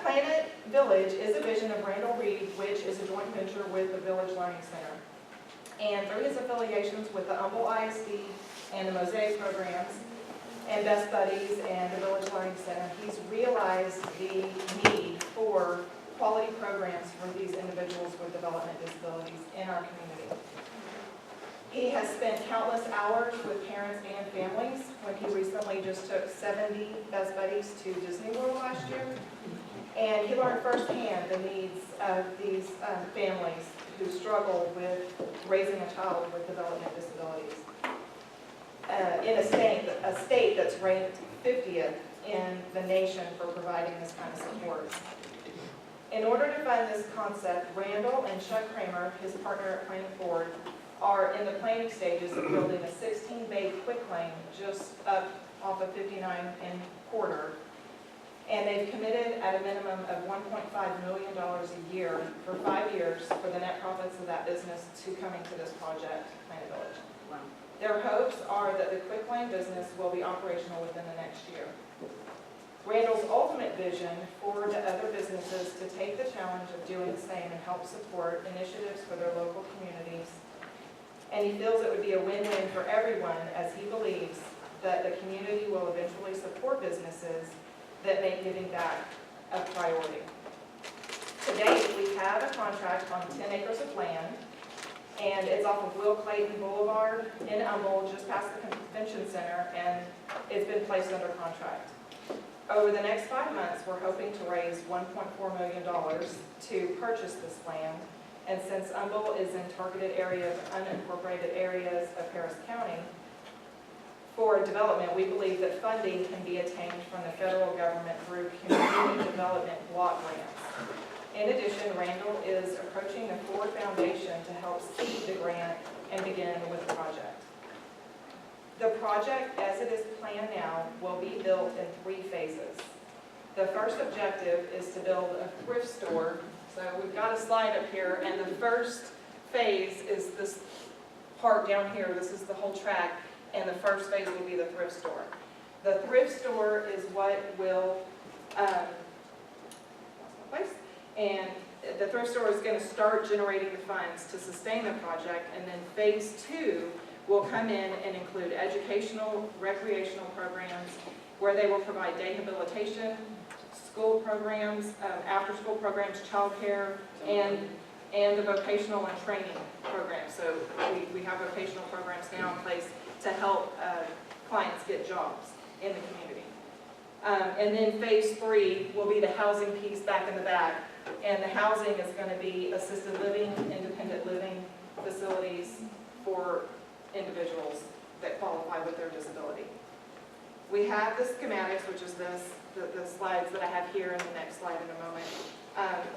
Planet Village is a vision of Randall Reed, which is a joint venture with the Village Learning Center. And through his affiliations with the Humble ISD and the Mosaic programs and Best Buddies and the Village Learning Center, he's realized the need for quality programs for these individuals with development disabilities in our community. He has spent countless hours with parents and families when he recently just took 70 Best Buddies to Disney World last year. And he learned firsthand the needs of these families who struggle with raising a child with development disabilities. In a state that's ranked 50th in the nation for providing this kind of support. In order to fund this concept, Randall and Chuck Kramer, his partner at Planet Ford, are in the planning stages of building a 16-bay quick lane just up off of 59 and Porter. And they've committed at a minimum of $1.5 million a year for 5 years for the net profits of that business to coming to this project, Planet Village. Wow. Their hopes are that the quick lane business will be operational within the next year. Randall's ultimate vision for the other businesses to take the challenge of doing the same and help support initiatives for their local communities. And he feels it would be a win-win for everyone, as he believes that the community will eventually support businesses that make giving back a priority. To date, we have a contract on 10 acres of land, and it's off of Will Clayton Boulevard in Humboldt, just past the convention center, and it's been placed under contract. Over the next 5 months, we're hoping to raise $1.4 million to purchase this land. And since Humboldt is in targeted areas, unincorporated areas of Harris County, for development, we believe that funding can be attained from the federal government through community development block grants. In addition, Randall is approaching the Ford Foundation to help seed the grant and begin with the project. The project, as it is planned now, will be built in 3 phases. The first objective is to build a thrift store. So we've got a slide up here, and the first phase is this part down here. This is the whole track, and the first phase will be the thrift store. The thrift store is what will, and the thrift store is going to start generating the funds to sustain the project, and then phase 2 will come in and include educational, recreational programs where they will provide day habilitation, school programs, after-school programs, childcare, and the vocational and training programs. So we have vocational programs now in place to help clients get jobs in the community. And then phase 3 will be the housing piece back in the back. And the housing is going to be assisted living, independent living facilities for individuals that qualify with their disability. We have the schematics, which is the slides that I have here, and the next slide in a moment.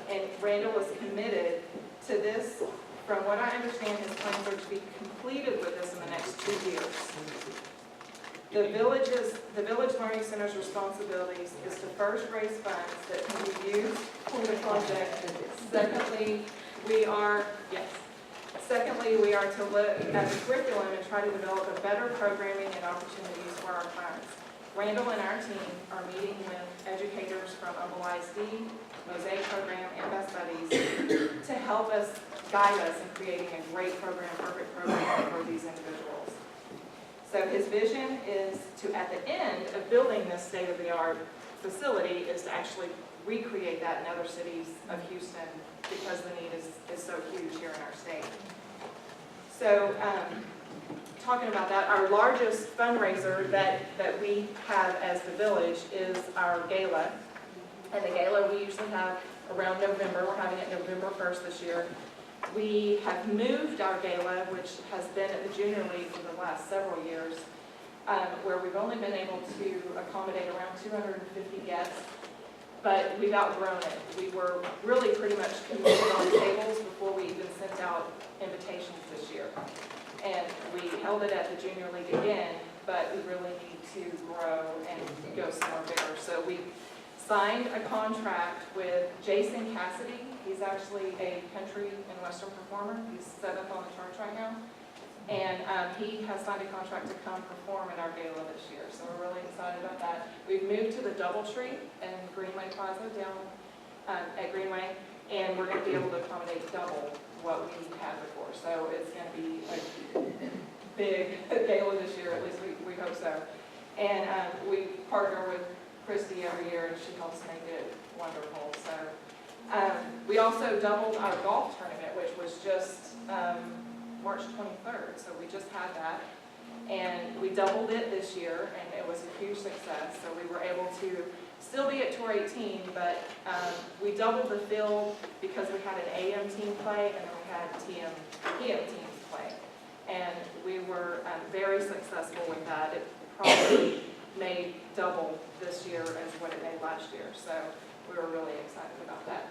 And Randall is committed to this. From what I understand, his plans are to be completed with this in the next 2 years. The Village Learning Center's responsibilities is to first raise funds that can be used for the project. Secondly, we are to look at the curriculum and try to develop a better programming and opportunities for our clients. Randall and our team are meeting with educators from Humboldt ISD, Mosaic Program, and Best Buddies to help us, guide us in creating a great program, perfect program for these individuals. So his vision is to, at the end of building this state-of-the-art facility, is to actually recreate that in other cities of Houston, because the need is so huge here in our state. So talking about that, our largest fundraiser that we have as the village is our gala. And the gala we usually have around November. We're having it November 1st this year. We have moved our gala, which has been at the Junior League for the last several years, where we've only been able to accommodate around 250 guests. But we've outgrown it. We were really pretty much committed on tables before we even sent out invitations this year. And we held it at the Junior League again, but we really need to grow and go somewhere bigger. So we signed a contract with Jason Cassidy. He's actually a country and western performer. He's set up on the charts right now. And he has signed a contract to come perform at our gala this year. So we're really excited about that. We've moved to the DoubleTree in Greenway Plaza down at Greenway. And we're going to be able to accommodate double what we had before. So it's going to be a big gala this year, at least we hope so. And we partner with Christy every year, and she helps make it wonderful. So we also doubled our golf tournament, which was just March 23rd, so we just had that. And we doubled it this year, and it was a huge success. So we were able to still be at Tour 18, but we doubled the field because we had an AM team play, and then we had PM teams play. And we were very successful with that. It probably made double this year as what it made last year. So we were really excited about that.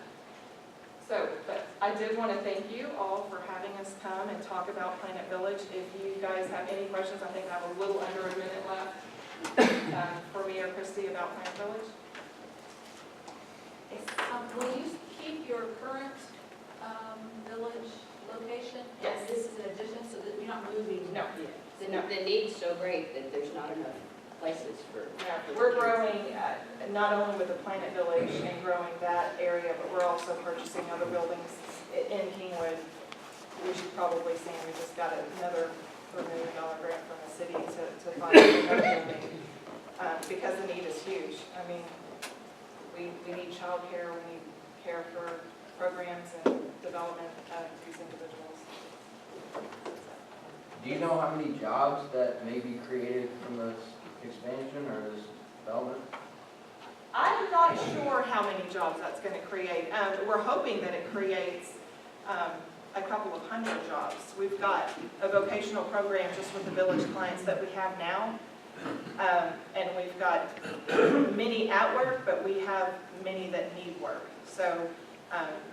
So, but I did want to thank you all for having us come and talk about Planet Village. If you guys have any questions, I think I have a little under a minute left for me or Christy about Planet Village.
Will you keep your current village location?
Yes.
And this is an addition, so that you're not moving?
No.
The need's so great that there's not enough places for.
Yeah, we're growing not only with the Planet Village and growing that area, but we're also purchasing other buildings in Kingwood. We should probably say we just got another $4 million grant from the city to buy another building because the need is huge. I mean, we need childcare, we need care for programs and development of these individuals.
Do you know how many jobs that may be created from this expansion or this development?
I'm not sure how many jobs that's going to create. We're hoping that it creates a couple of hundred jobs. We've got a vocational program just with the village clients that we have now. And we've got many at work, but we have many that need work. So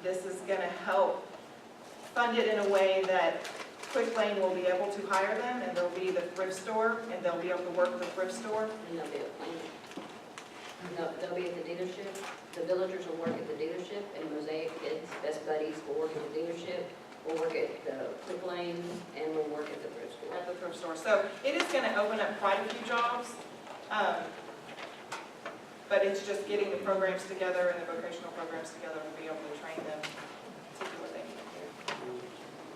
this is going to help fund it in a way that Quick Lane will be able to hire them, and there'll be the thrift store, and they'll be able to work the thrift store.
And they'll be at Planet. They'll be at the dealership. The villagers will work at the dealership, and Mosaic kids, best buddies, will work at the dealership. We'll work at the Quick Lane, and we'll work at the thrift store.
At the thrift store. So it is going to open up quite a few jobs, but it's just getting the programs together and the vocational programs together to be able to train them to do what they need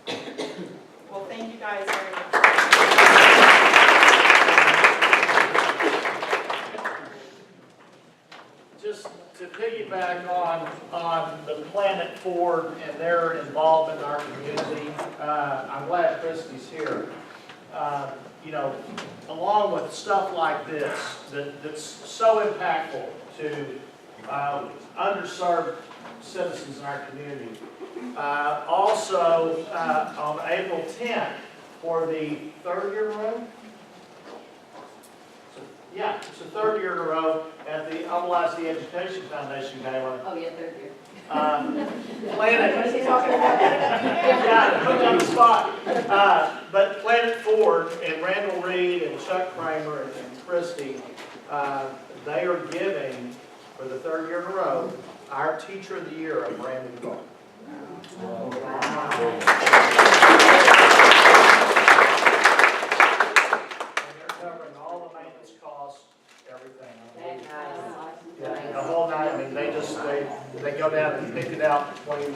to do. Well, thank you guys very much.
Just to piggyback on the Planet Ford and their involvement in our community, I'm glad Christy's here. You know, along with stuff like this, that's so impactful to underserved citizens in our community. Also, on April 10th, for the third year in a row, yeah, it's the third year in a row at the ISD Education Foundation Gala.
Oh, yeah, third year.
Planet, yeah, put you on the spot. But Planet Ford and Randall Reed and Chuck Kramer and Christy, they are giving, for the third year in a row, our Teacher of the Year a brand new car. Covering all the maintenance costs, everything. Yeah, the whole night. I mean, they go down and pick it out between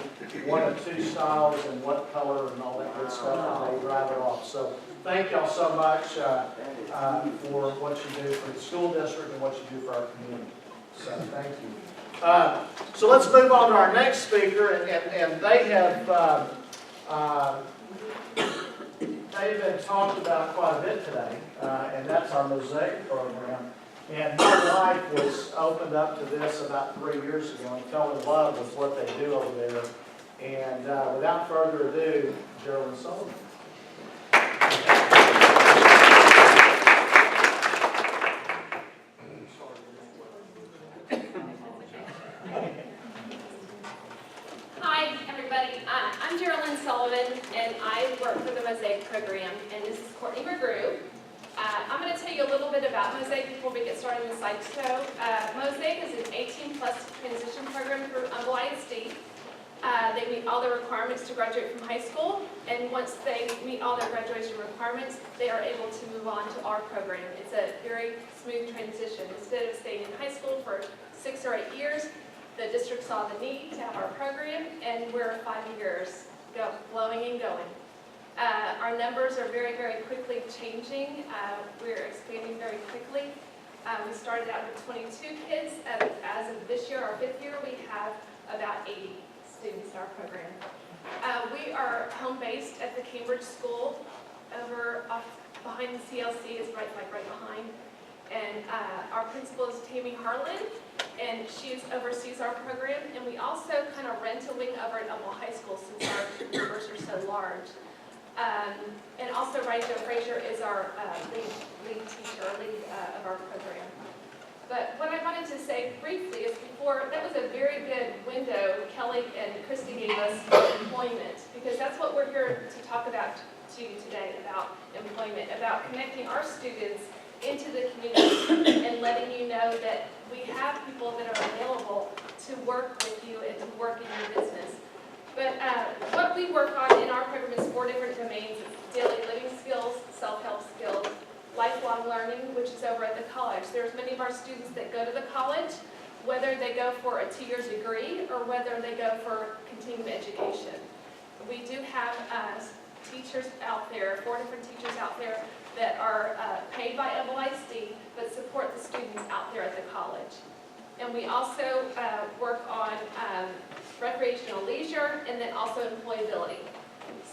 one or two styles and what color and all that good stuff, and they drive it off. So thank y'all so much for what you do for the school district and what you do for our community. So thank you. So let's move on to our next speaker, and they have they've been talked about quite a bit today, and that's our Mosaic program. And my life was opened up to this about 3 years ago and fell in love with what they do over there. And without further ado, Geraldine Sullivan.
Hi, everybody. I'm Geraldine Sullivan, and I work for the Mosaic program, and this is Courtney McGrew. I'm going to tell you a little bit about Mosaic before we get started in the slideshow. Mosaic is an 18-plus transition program through Humble ISD. They meet all the requirements to graduate from high school, and once they meet all their graduation requirements, they are able to move on to our program. It's a very smooth transition. Instead of staying in high school for 6 or 8 years, the district saw the need to have our program, and we're 5 years flowing and going. Our numbers are very, very quickly changing. We're expanding very quickly. We started out with 22 kids. As of this year, our 5th year, we have about 80 students in our program. We are home-based at the Cambridge School. Behind the CLC is right behind. And our principal is Tammy Harlan, and she oversees our program. And we also kind of rent a wing over at Humble High School since our numbers are so large. And also Rachel Frazier is our lead teacher, of our program. But what I wanted to say briefly is that was a very good window Kelly and Christy gave us on employment, because that's what we're here to talk about to you today, about employment, about connecting our students into the community and letting you know that we have people that are available to work with you and to work in your business. But what we work on in our program is 4 different domains. It's daily living skills, self-help skills, lifelong learning, which is over at the college. There's many of our students that go to the college, whether they go for a 2-year degree or whether they go for continuing education. We do have teachers out there, 4 different teachers out there that are paid by ISD, but support the students out there at the college. And we also work on recreational leisure, and then also employability.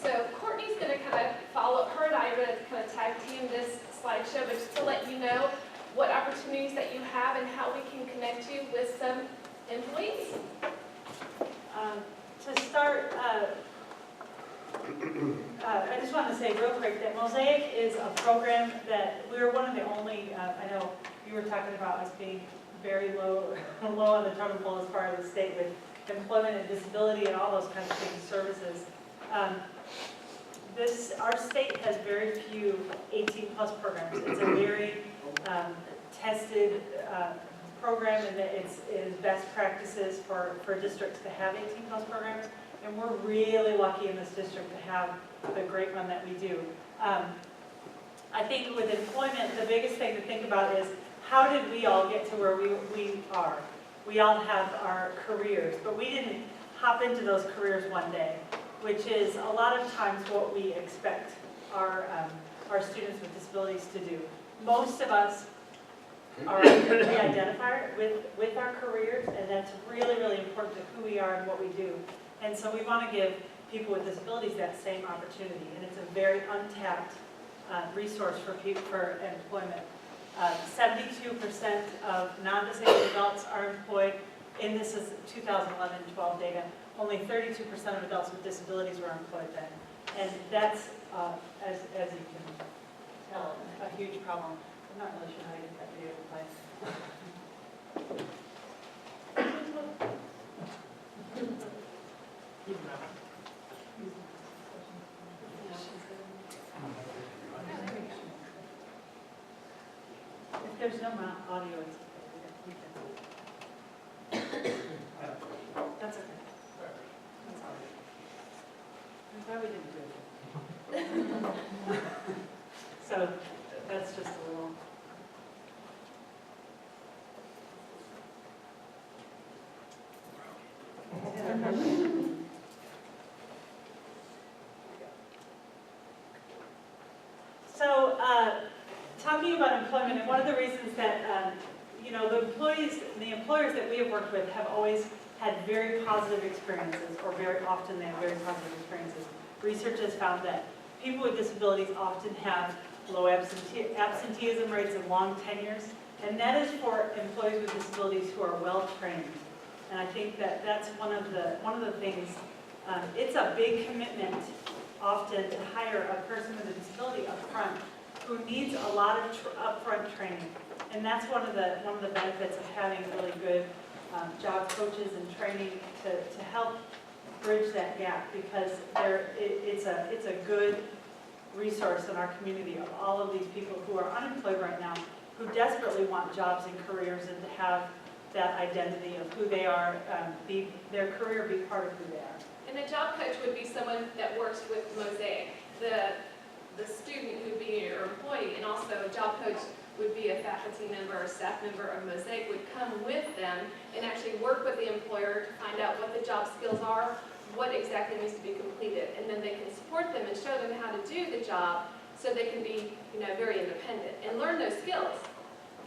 So Courtney's going to kind of follow, her and I are going to kind of tag team this slideshow, but just to let you know what opportunities that you have and how we can connect you with some employees.
To start, I just want to say real quick that Mosaic is a program that we're one of the only, I know you were talking about us being very low on the totem pole as far as the state with employment and disability and all those kinds of things, services. Our state has very few 18-plus programs. It's a very tested program, and it is best practices for districts to have 18-plus programs. And we're really lucky in this district to have the great one that we do. I think with employment, the biggest thing to think about is how did we all get to where we are? We all have our careers, but we didn't hop into those careers one day, which is a lot of times what we expect our students with disabilities to do. Most of us we identify with our careers, and that's really, really important to who we are and what we do. And so we want to give people with disabilities that same opportunity, and it's a very untapped resource for employment. 72% of non-disabled adults are employed, and this is 2011-12 data. Only 32% of adults with disabilities were employed then. And that's, as you can tell, a huge problem. I'm not really sure how to get that video to play. If there's no audio, it's okay. That's okay. That's all right. I'm glad we didn't do it. So that's just a little. So, talking about employment, and one of the reasons that, the employers that we have worked with have always had very positive experiences, or very often they have very positive experiences. Research has found that people with disabilities often have low absenteeism rates and long tenures, and that is for employees with disabilities who are well trained. And I think that that's one of the things. It's a big commitment often to hire a person with a disability up front who needs a lot of upfront training. And that's one of the benefits of having really good job coaches and training to help bridge that gap, because it's a good resource in our community of all of these people who are unemployed right now, who desperately want jobs and careers, and to have that identity of who they are, their career be part of who they are.
And a job coach would be someone that works with Mosaic. The student would be your employee, and also a job coach would be a faculty member or staff member of Mosaic, would come with them and actually work with the employer to find out what the job skills are, what exactly needs to be completed, and then they can support them and show them how to do the job so they can be, very independent and learn those skills.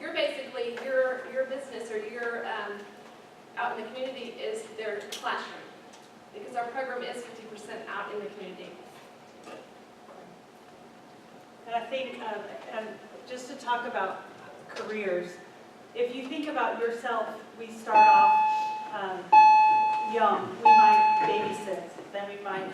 You're basically, your business or your out in the community is their classroom, because our program is 50% out in the community.
And I think, just to talk about careers, if you think about yourself, we start off young. We might babysit, then we might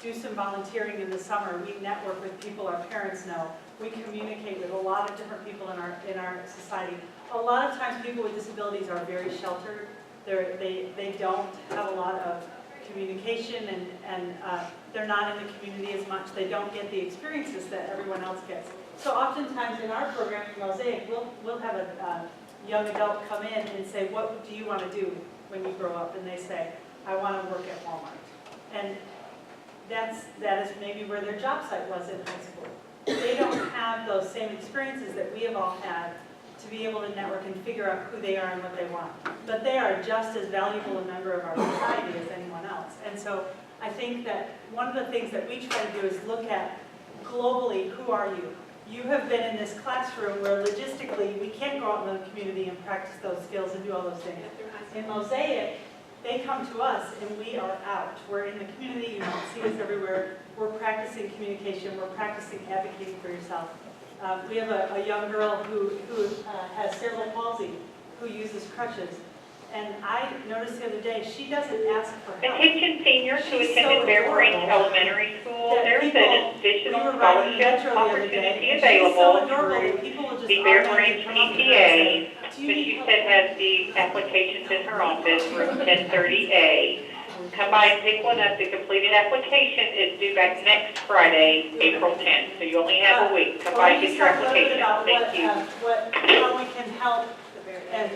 do some volunteering in the summer. We network with people our parents know. We communicate with a lot of different people in our society. A lot of times people with disabilities are very sheltered. They don't have a lot of communication, and they're not in the community as much. They don't get the experiences that everyone else gets. So oftentimes in our program in Mosaic, we'll have a young adult come in and say, what do you want to do when you grow up? And they say, I want to work at Walmart. And that is maybe where their job site was in high school. They don't have those same experiences that we have all had to be able to network and figure out who they are and what they want. But they are just as valuable a member of our society as anyone else. And so I think that one of the things that we try to do is look at globally, who are you? You have been in this classroom where logistically we can't go out in the community and practice those skills and do all those things. In Mosaic, They come to us and we are out. We're in the community, you don't see us everywhere. We're practicing communication, we're practicing advocating for yourself. We have a young girl who has cerebral palsy, who uses crutches. And I noticed the other day, she doesn't ask for help.
Attention seniors who
She's
attended
so
Bear Branch
adorable
Elementary School,
that
there's
people-
an additional
we were riding
scholarship
Metro the other day,
opportunity
and she's so
available
adorable that
through
people will just
the Bear
automatically
Branch
come up to her and say,
PTA.
"Do you
Ms.
need
Houston
help?"
has the applications in her office, room 1030A. Come by and pick one up. The completed application is due back next Friday, April 10th, so you only have a week. Come by and get your application. Thank you.
How we can help, and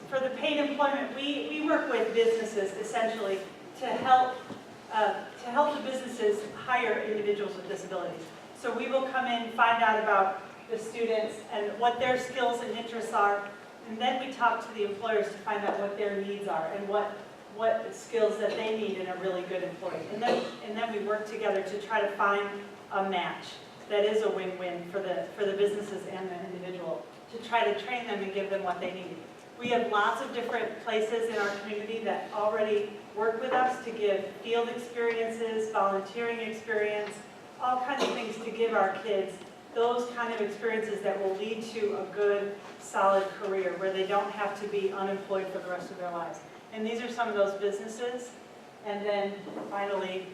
for the paid employment, we work with businesses essentially to help the businesses hire individuals with disabilities. So we will come in, find out about the students and what their skills and interests are, and then we talk to the employers to find out what their needs are and what skills that they need in a really good employee. And then we work together to try to find a match that is a win-win for the businesses and the individual, to try to train them and give them what they need. We have lots of different places in our community that already work with us to give field experiences, volunteering experience, all kinds of things to give our kids those kind of experiences that will lead to a good, solid career where they don't have to be unemployed for the rest of their lives. And these are some of those businesses. And then finally,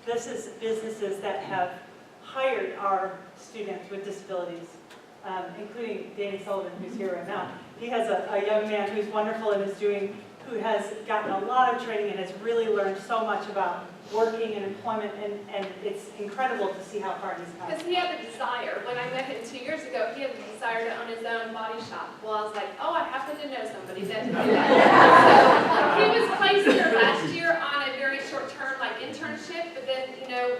this is businesses that have hired our students with disabilities, including Danny Sullivan, who's here right now. He has a young man who's wonderful and who has gotten a lot of training and has really learned so much about working and employment, and it's incredible to see how far he's come.
Because he had the desire. When I met him 2 years ago, he had the desire to own his own body shop. Well, I was like, oh, I happen to know somebody that did that. So he was placed here last year on a very short-term internship, but then,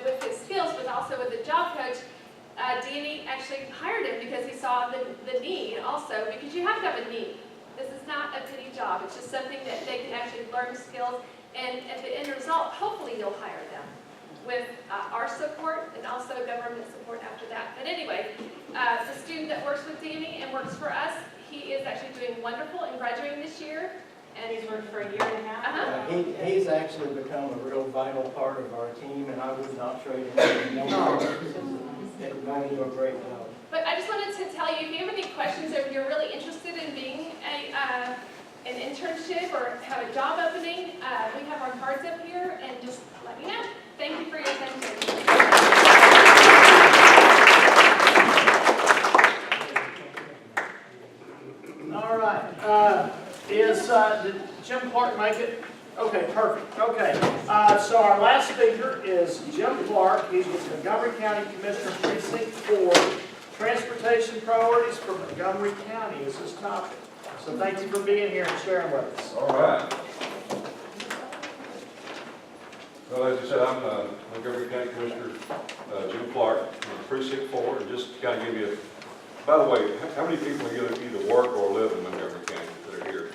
with his skills, but also with the job coach, Danny actually hired him because he saw the need also, because you have to have a need. This is not a pity job. It's just something that they can actually learn skills, and at the end result, hopefully you'll hire them with our support and also government support after that. But anyway, the student that works with Danny and works for us, he is actually doing wonderful and graduating this year.
And he's worked for a year and a half.
He's actually become a real vital part of our team, and I would not trade him. They're going to do a great job.
But I just wanted to tell you, if you have any questions or if you're really interested in being an internship or have a job opening, we have our cards up here, and just let me know. Thank you for your attention.
All right. Did Jim Clark make it? Okay, perfect. Okay. So our last speaker is Jim Clark. He's with Montgomery County Commissioner Precinct 4. Transportation priorities for Montgomery County is his topic. So thank you for being here and sharing with us.
All right. Well, as you said, I'm Montgomery County Commissioner Jim Clark from Precinct 4. And just to kind of give you, by the way, how many people either work or live in Montgomery County that are here?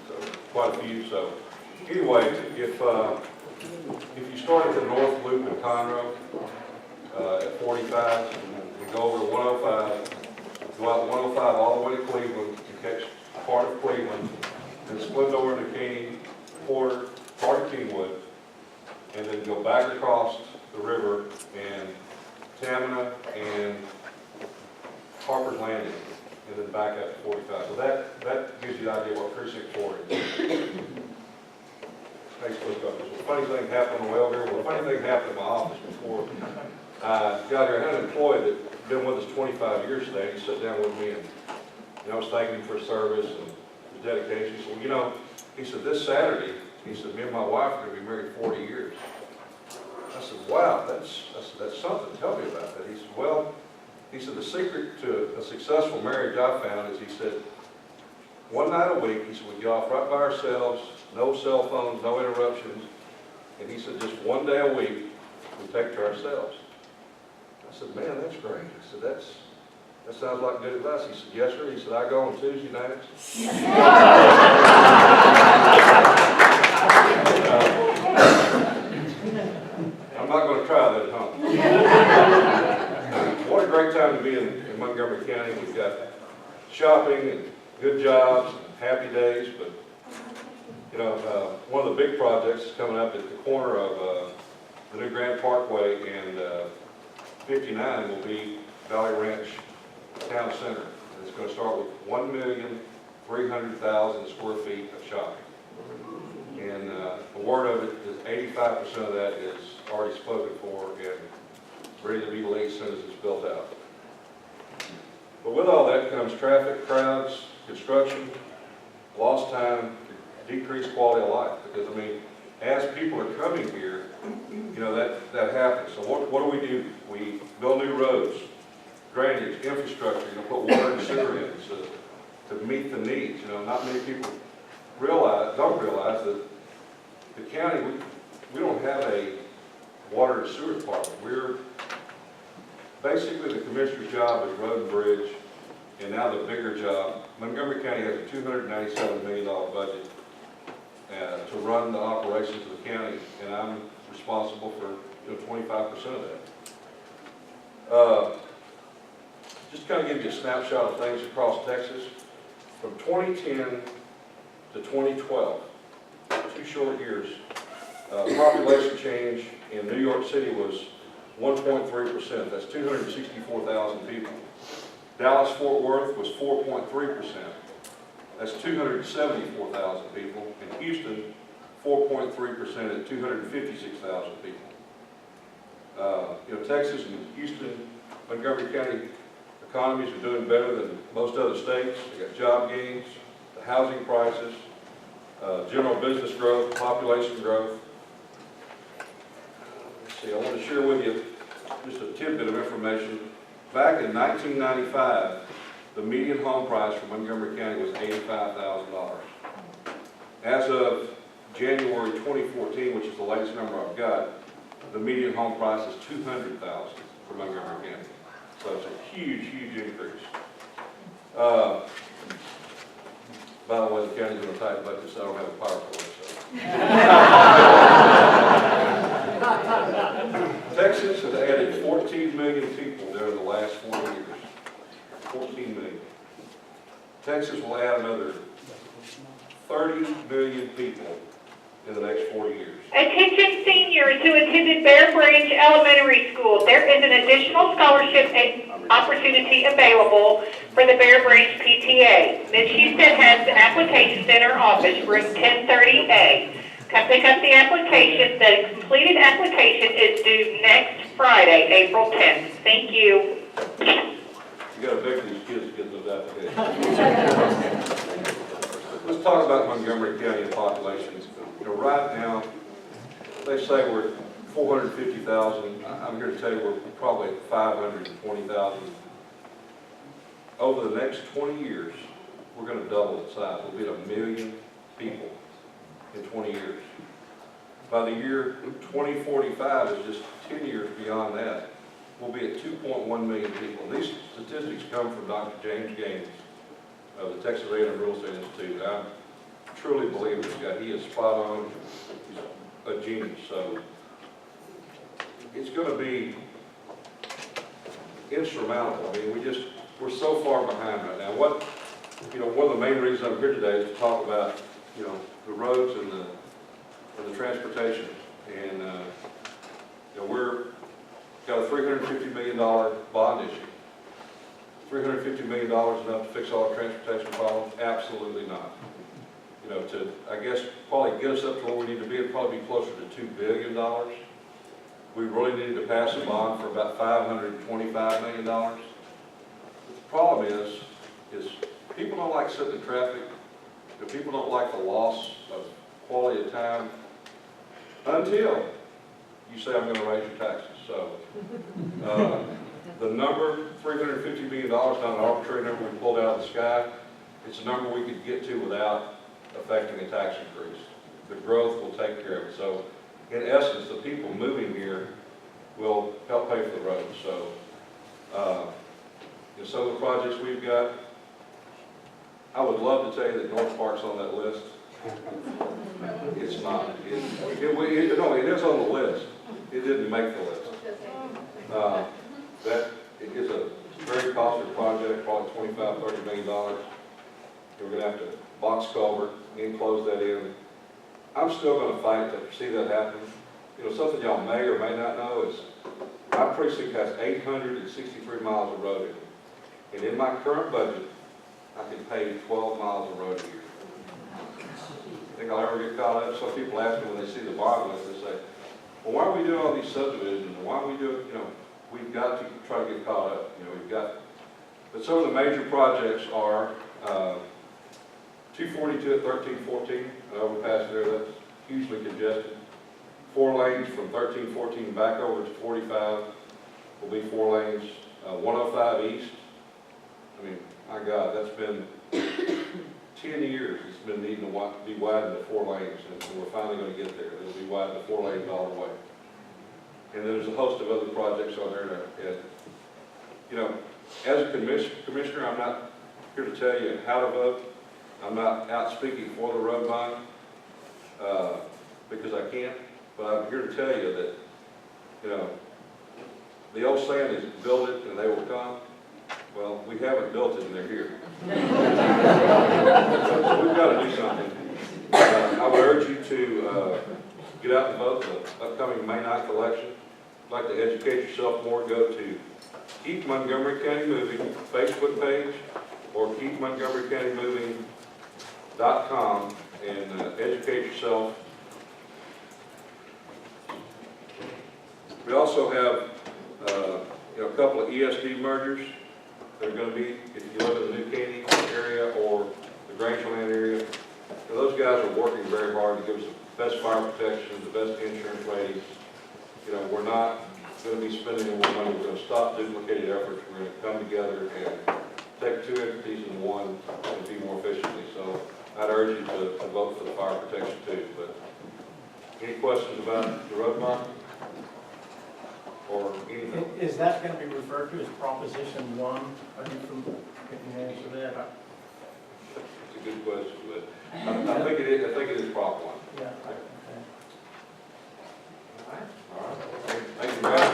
So quite a few. So anyway, if you start at the North Loop in Conroe at 45, and go over to 105, go out 105 all the way to Cleveland, and catch part of Cleveland, and split over into King, part of Kingwood, and then go back across the river and Tamina and Harper's Landing, and then back up to 45. So that gives you an idea what Precinct 4 is. Next click up. So funny thing happened on the way over here. Well, funny thing happened in my office before I got here. I had an employee that been with us 25 years today. He sat down with me and I was thanking him for his service and his dedication. He said, well, he said, this Saturday, he said, me and my wife are going to be married 40 years. I said, wow, that's something. Tell me about that. He said, well, he said, the secret to a successful marriage I found is, he said, one night a week, he said, we get off right by ourselves, no cell phones, no interruptions. And he said, just one day a week, we take to ourselves. I said, man, that's great. I said, that sounds like good advice. He said, yes, sir. He said, I go on Tuesday nights. I'm not going to try that at home. What a great time to be in Montgomery County. We've got shopping and good jobs, and happy days, but You know, one of the big projects is coming up at the corner of the new Grand Parkway and 59 will be Valley Ranch Town Center. And it's going to start with 1,300,000 square feet of shopping. And a word of it is 85% of that is already spoken for and ready to be leased as soon as it's built out. But with all that comes traffic, crowds, construction, lost time, decreased quality of life. Because, I mean, as people are coming here, you know, that happens. So what do? We build new roads, drainage, infrastructure, you know, put water and sewer in to meet the needs. You know, not many people don't realize that the county, we don't have a water and sewer department. We're basically, the commissioner's job is road and bridge, and now the bigger job. Montgomery County has a $297 million budget to run the operations of the county, and I'm responsible for 25% of that. Just kind of give you a snapshot of things across Texas. From 2010 to 2012, 2 short years, population change in New York City was 1.3%. That's 264,000 people. Dallas-Fort Worth was 4.3%. That's 274,000 people. And Houston, 4.3% at 256,000 people. You know, Texas and Houston, Montgomery County economies are doing better than most other states. They got job gains, the housing prices, general business growth, population growth. Let's see, I want to share with you just a tidbit of information. Back in 1995, the median home price for Montgomery County was $85,000. As of January 2014, which is the latest number I've got, the median home price is $200,000 for Montgomery County. So it's a huge, huge increase. By the way, the county's in a tight budget, so I don't have a PowerPoint. So. Texas has added 14 million people during the last 4 years. 14 million. Texas will add another 30 million people in the next 40 years.
Attention seniors who attended Bear Branch Elementary School. There is an additional scholarship opportunity available for the Bear Branch PTA. Ms. Houston has the applications in her office, room 1030A. Come pick up the application. The completed application is due next Friday, April 10th. Thank you.
You got to beg these kids to get those applications. Let's talk about Montgomery County and populations. You know, right now, they say we're 450,000. I'm here to tell you we're probably at 520,000. Over the next 20 years, we're going to double the size. We'll be at 1 million people in 20 years. By the year 2045, is just 10 years beyond that, we'll be at 2.1 million people. And these statistics come from Dr. James Gaines of the Texas A&M Real Estate Institute. I truly believe this guy. He is spot on. He's a genius. So it's going to be insurmountable. I mean, we're so far behind right now. One of the main reasons I'm here today is to talk about, the roads and the transportation. And we're got a $350 million bond issue. $350 million enough to fix all our transportation problems? Absolutely not. I guess, probably get us up to where we need to be, it'd probably be closer to $2 billion. We really needed to pass a bond for about $525 million. But the problem is people don't like sitting in traffic. People don't like the loss of quality of time until you say, I'm going to raise your taxes. So the number, $350 million, not an arbitrary number we pulled out of the sky. It's a number we could get to without affecting a tax increase. The growth will take care of it. So in essence, the people moving here will help pay for the road. So some of the projects we've got, I would love to tell you that North Park's on that list. It's not. It is on the list. It didn't make the list. That is a very costly project, probably $25–30 million. We're going to have to box culvert, enclose that in, I'm still gonna fight to see that happen. You know, something y'all may or may not know is my precinct has 863 miles of road in it. And in my current budget, I can pave 12 miles of road a year. Think I'll ever get caught up? Some people ask me when they see the bond list, they say, well, why are we doing all these subdivisions? Why are we doing, you know, we've got to try to get caught up. You know, we've got, but some of the major projects are 242 at 1314, overpass there, that's hugely congested. 4 lanes from 1314 back over to 45 will be 4 lanes. 105 east, I mean, my God, that's been 10 years it's been needing to be widened to 4 lanes, and we're finally going to get there. It'll be widened to 4 lanes all the way. And there's a host of other projects on there that, you know, as a commissioner, I'm not here to tell you how to vote. I'm not out speaking for the road bond because I can't, but I'm here to tell you that, you know, the old saying is build it and they will come. Well, we haven't built it and they're here. So we've got to do something. I would urge you to get out and vote in the upcoming May 9th election. If you'd like to educate yourself more, go to Keep Montgomery County Moving Facebook page or keepmontgomerycountymoving.com and educate yourself. We also have you know, a couple of ESD mergers that are going to be, if you live in the New Caney area or the Grangeland area. So those guys are working very hard to give us the best fire protection, the best insurance ratings. You know, we're not going to be spending more money. We're going to stop duplicated efforts. We're going to come together and take 2 entities in one and be more efficiently. So I'd urge you to vote for the fire protection too. But any questions about the road bond or anything?
Is that going to be referred to as Proposition 1? Are you from, can you answer that?
It's a good question, but I think it is. I think it is Prop 1.
Yeah.
All right. Thank you, guys.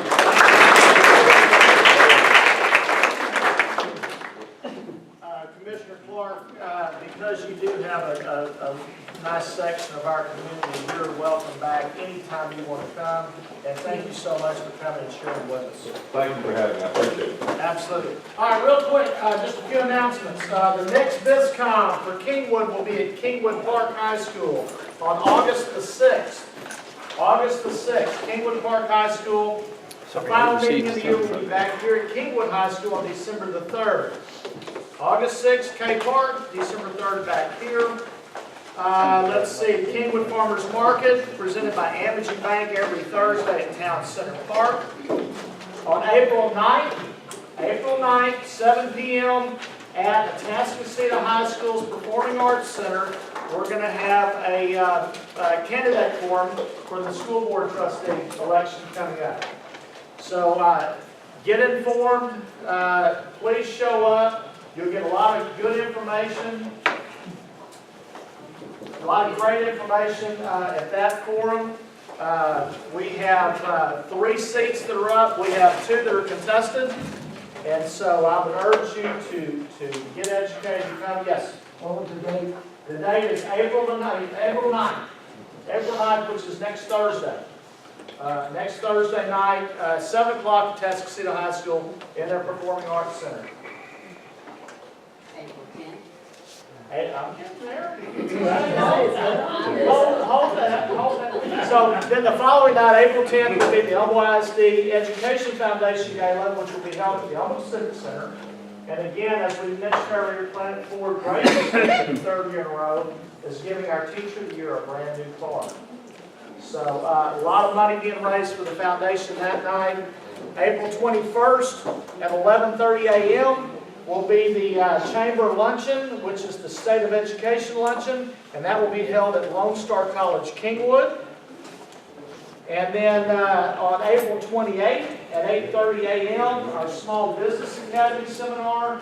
Commissioner Clark, because you do have a nice section of our community, you're welcome back anytime you want to come. And thank you so much for coming and sharing with us.
Thank you for having me. I appreciate it.
Absolutely. All right, real quick, just a few announcements. The next BizCom for Kingwood will be at Kingwood Park High School on August the 6th. August the 6th, Kingwood Park High School. The final meeting of the year will be back here at Kingwood High School on December the 3rd. August 6th, K Park, December 3rd back here. Let's see, Kingwood Farmers Market, presented by Amegy Bank every Thursday at Town Center Park. On April 9th, 7 p.m. at Atascocita High School's Performing Arts Center, we're going to have a candidate forum for the school board trustee election coming up. So get informed, please show up. You'll get a lot of good information, a lot of great information at that forum. We have 3 seats that are up. We have 2 that are contested. And so I would urge you to get educated. Yes?
What was the date?
The date is April 9th. April 9th, which is next Thursday. Next Thursday night, 7 o'clock at Atascocita High School in their Performing Arts Center.
April 10th.
Hey, I'm getting there. Hold that. So then the following night, April 10th, will be the Humble ISD Education Foundation Gala, which will be held at the Humble Civic Center. And again, as we mentioned earlier, Planet Forward, great, the 3rd year in a row, is giving our Teacher of the Year a brand new car. So a lot of money being raised for the foundation that night. April 21st at 11:30 a.m. will be the Chamber Luncheon, which is the State of Education Luncheon, and that will be held at Lone Star College, Kingwood. And then on April 28th at 8:30 a.m., our Small Business Academy Seminar,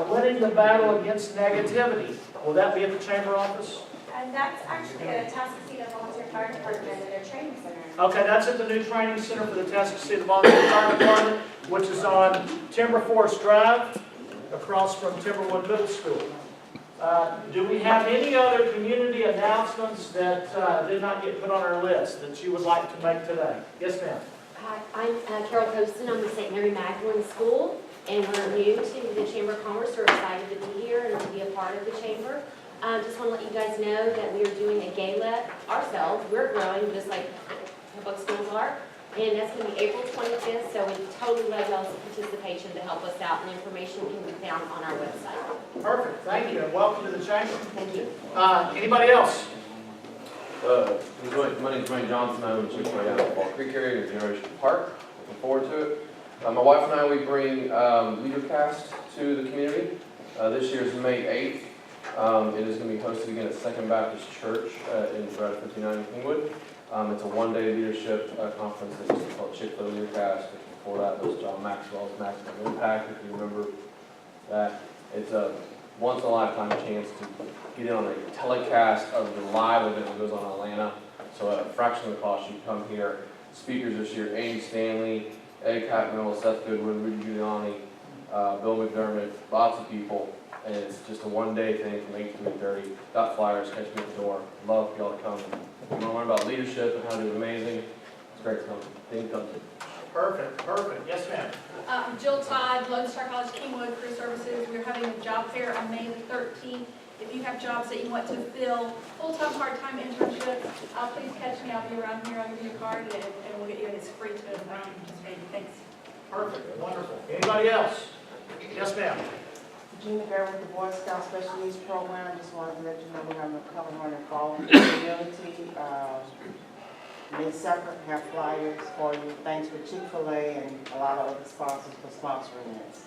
Winning the Battle Against Negativity. Will that be at the Chamber office?
And that's actually at Atascocita Volunteer Fire Department at their training center.
Okay, that's at the new training center for the Atascocita Volunteer Fire Department, which is on Timber Forest Drive, across from Timberwood Middle School. Do we have any other community announcements that did not get put on our list that you would like to make today? Yes, ma'am.
Hi, I'm Carol Poston. I'm the St. Mary Magdalene School, and we're new to the Chamber of Commerce. We're excited to be here and to be a part of the Chamber. Just want to let you guys know that we are doing a gala ourselves. We're growing just like public schools are, and that's going to be April 25th, so we totally love y'all's participation to help us out, and information can be found on our website.
Perfect. Thank you, and welcome to the Chamber.
Thank you.
Anybody else?
My name is Dwayne Johnson. I'm the chief down at Fall Creek area in Generation Park. Looking forward to it. My wife and I, we bring LeaderCast to the community. This year is May 8th. It is going to be hosted again at Second Baptist Church in Route 59 in Kingwood. It's a one-day leadership conference that's called Chick-fil-A LeaderCast. Before that was John Maxwell's Maximum Impact, if you remember that. It's a once-in-a-lifetime chance to get in on a telecast of the live event that goes on in Atlanta. So at a fraction of the cost, you come here. Speakers this year, Amy Stanley, Ed Catmull, Seth Goodwin, Rudy Giuliani, Bill McDermott, lots of people. And it's just a one-day thing from 8 to 3:30. Got flyers, catch me at the door. Love for y'all to come. If you want to learn about leadership and how to do amazing, it's great to come.
Perfect, perfect. Yes, ma'am.
Jill Todd, Lone Star College Kingwood Career Services. We're having a job fair on May the 13th. If you have jobs that you want to fill, full-time, part-time internships, please catch me. I'll be around here. I'll give you a card, and we'll get you in. It's free to participate. Thanks.
Perfect, wonderful. Anybody else? Yes, ma'am.
Gina Bear with the Boy Scout Special Needs Program. I just wanted to let you know we're having a color run involved in the community. May 2nd, have flyers for you. Thanks for Chick-fil-A and a lot of other sponsors for sponsoring this.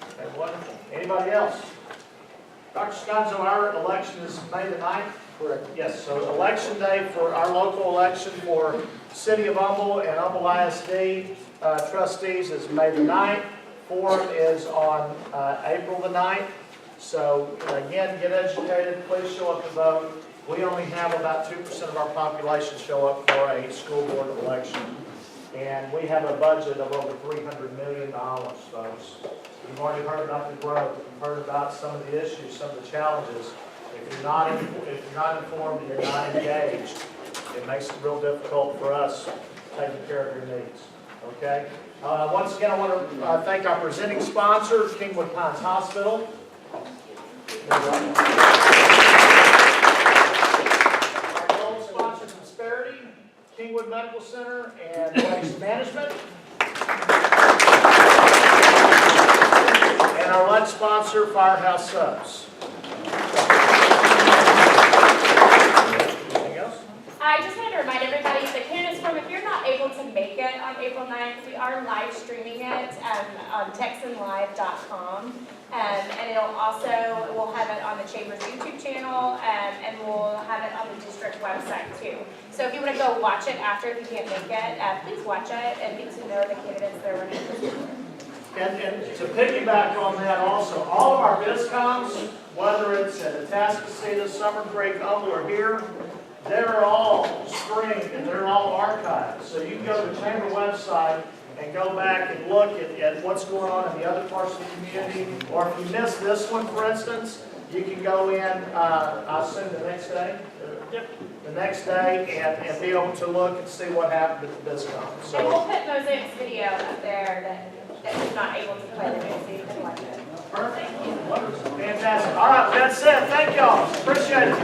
Okay, wonderful. Anybody else? Dr. Sconzo, our election is May the 9th? Correct. Yes, so election day for our local election for City of Humble and Humble ISD trustees is May the 9th. Forum is on April the 9th. So again, get educated. Please show up and vote. We only have about 2% of our population show up for a school board election. And we have a budget of over $300 million, folks. You've already heard about the growth. You've heard about some of the issues, some of the challenges. If you're not informed and you're not engaged, it makes it real difficult for us taking care of your needs. Okay? Once again, I want to thank our presenting sponsor, Kingwood Pines Hospital. Our gold sponsor, Prosperity, Kingwood Medical Center, and Waste Management. And our lunch sponsor, Firehouse Subs. Anything else?
I just wanted to remind everybody, the candidates forum, if you're not able to make it on April 9th, we are live streaming it on TexanLive.com. And it'll also, we'll have it on the Chamber's YouTube channel, and we'll have it on the district website too. So if you want to go watch it after, if you can't make it, please watch it and get to know the candidates that are running for school.
And to piggyback on that also, all of our BizComs, whether it's at Atascocita, Summer Creek, Humble, or here, they're all streamed and they're all archived. So you can go to the Chamber website and go back and look at what's going on in the other parts of the community. Or if you missed this one, for instance, you can go in, I assume the next day? The next day and be able to look and see what happened at the BizCom. So,
and we'll put Mosaic's video up there that was not able to play the video, so you can watch it.
Perfect. Wonderful. Fantastic. All right, that's it. Thank y'all. Appreciate it.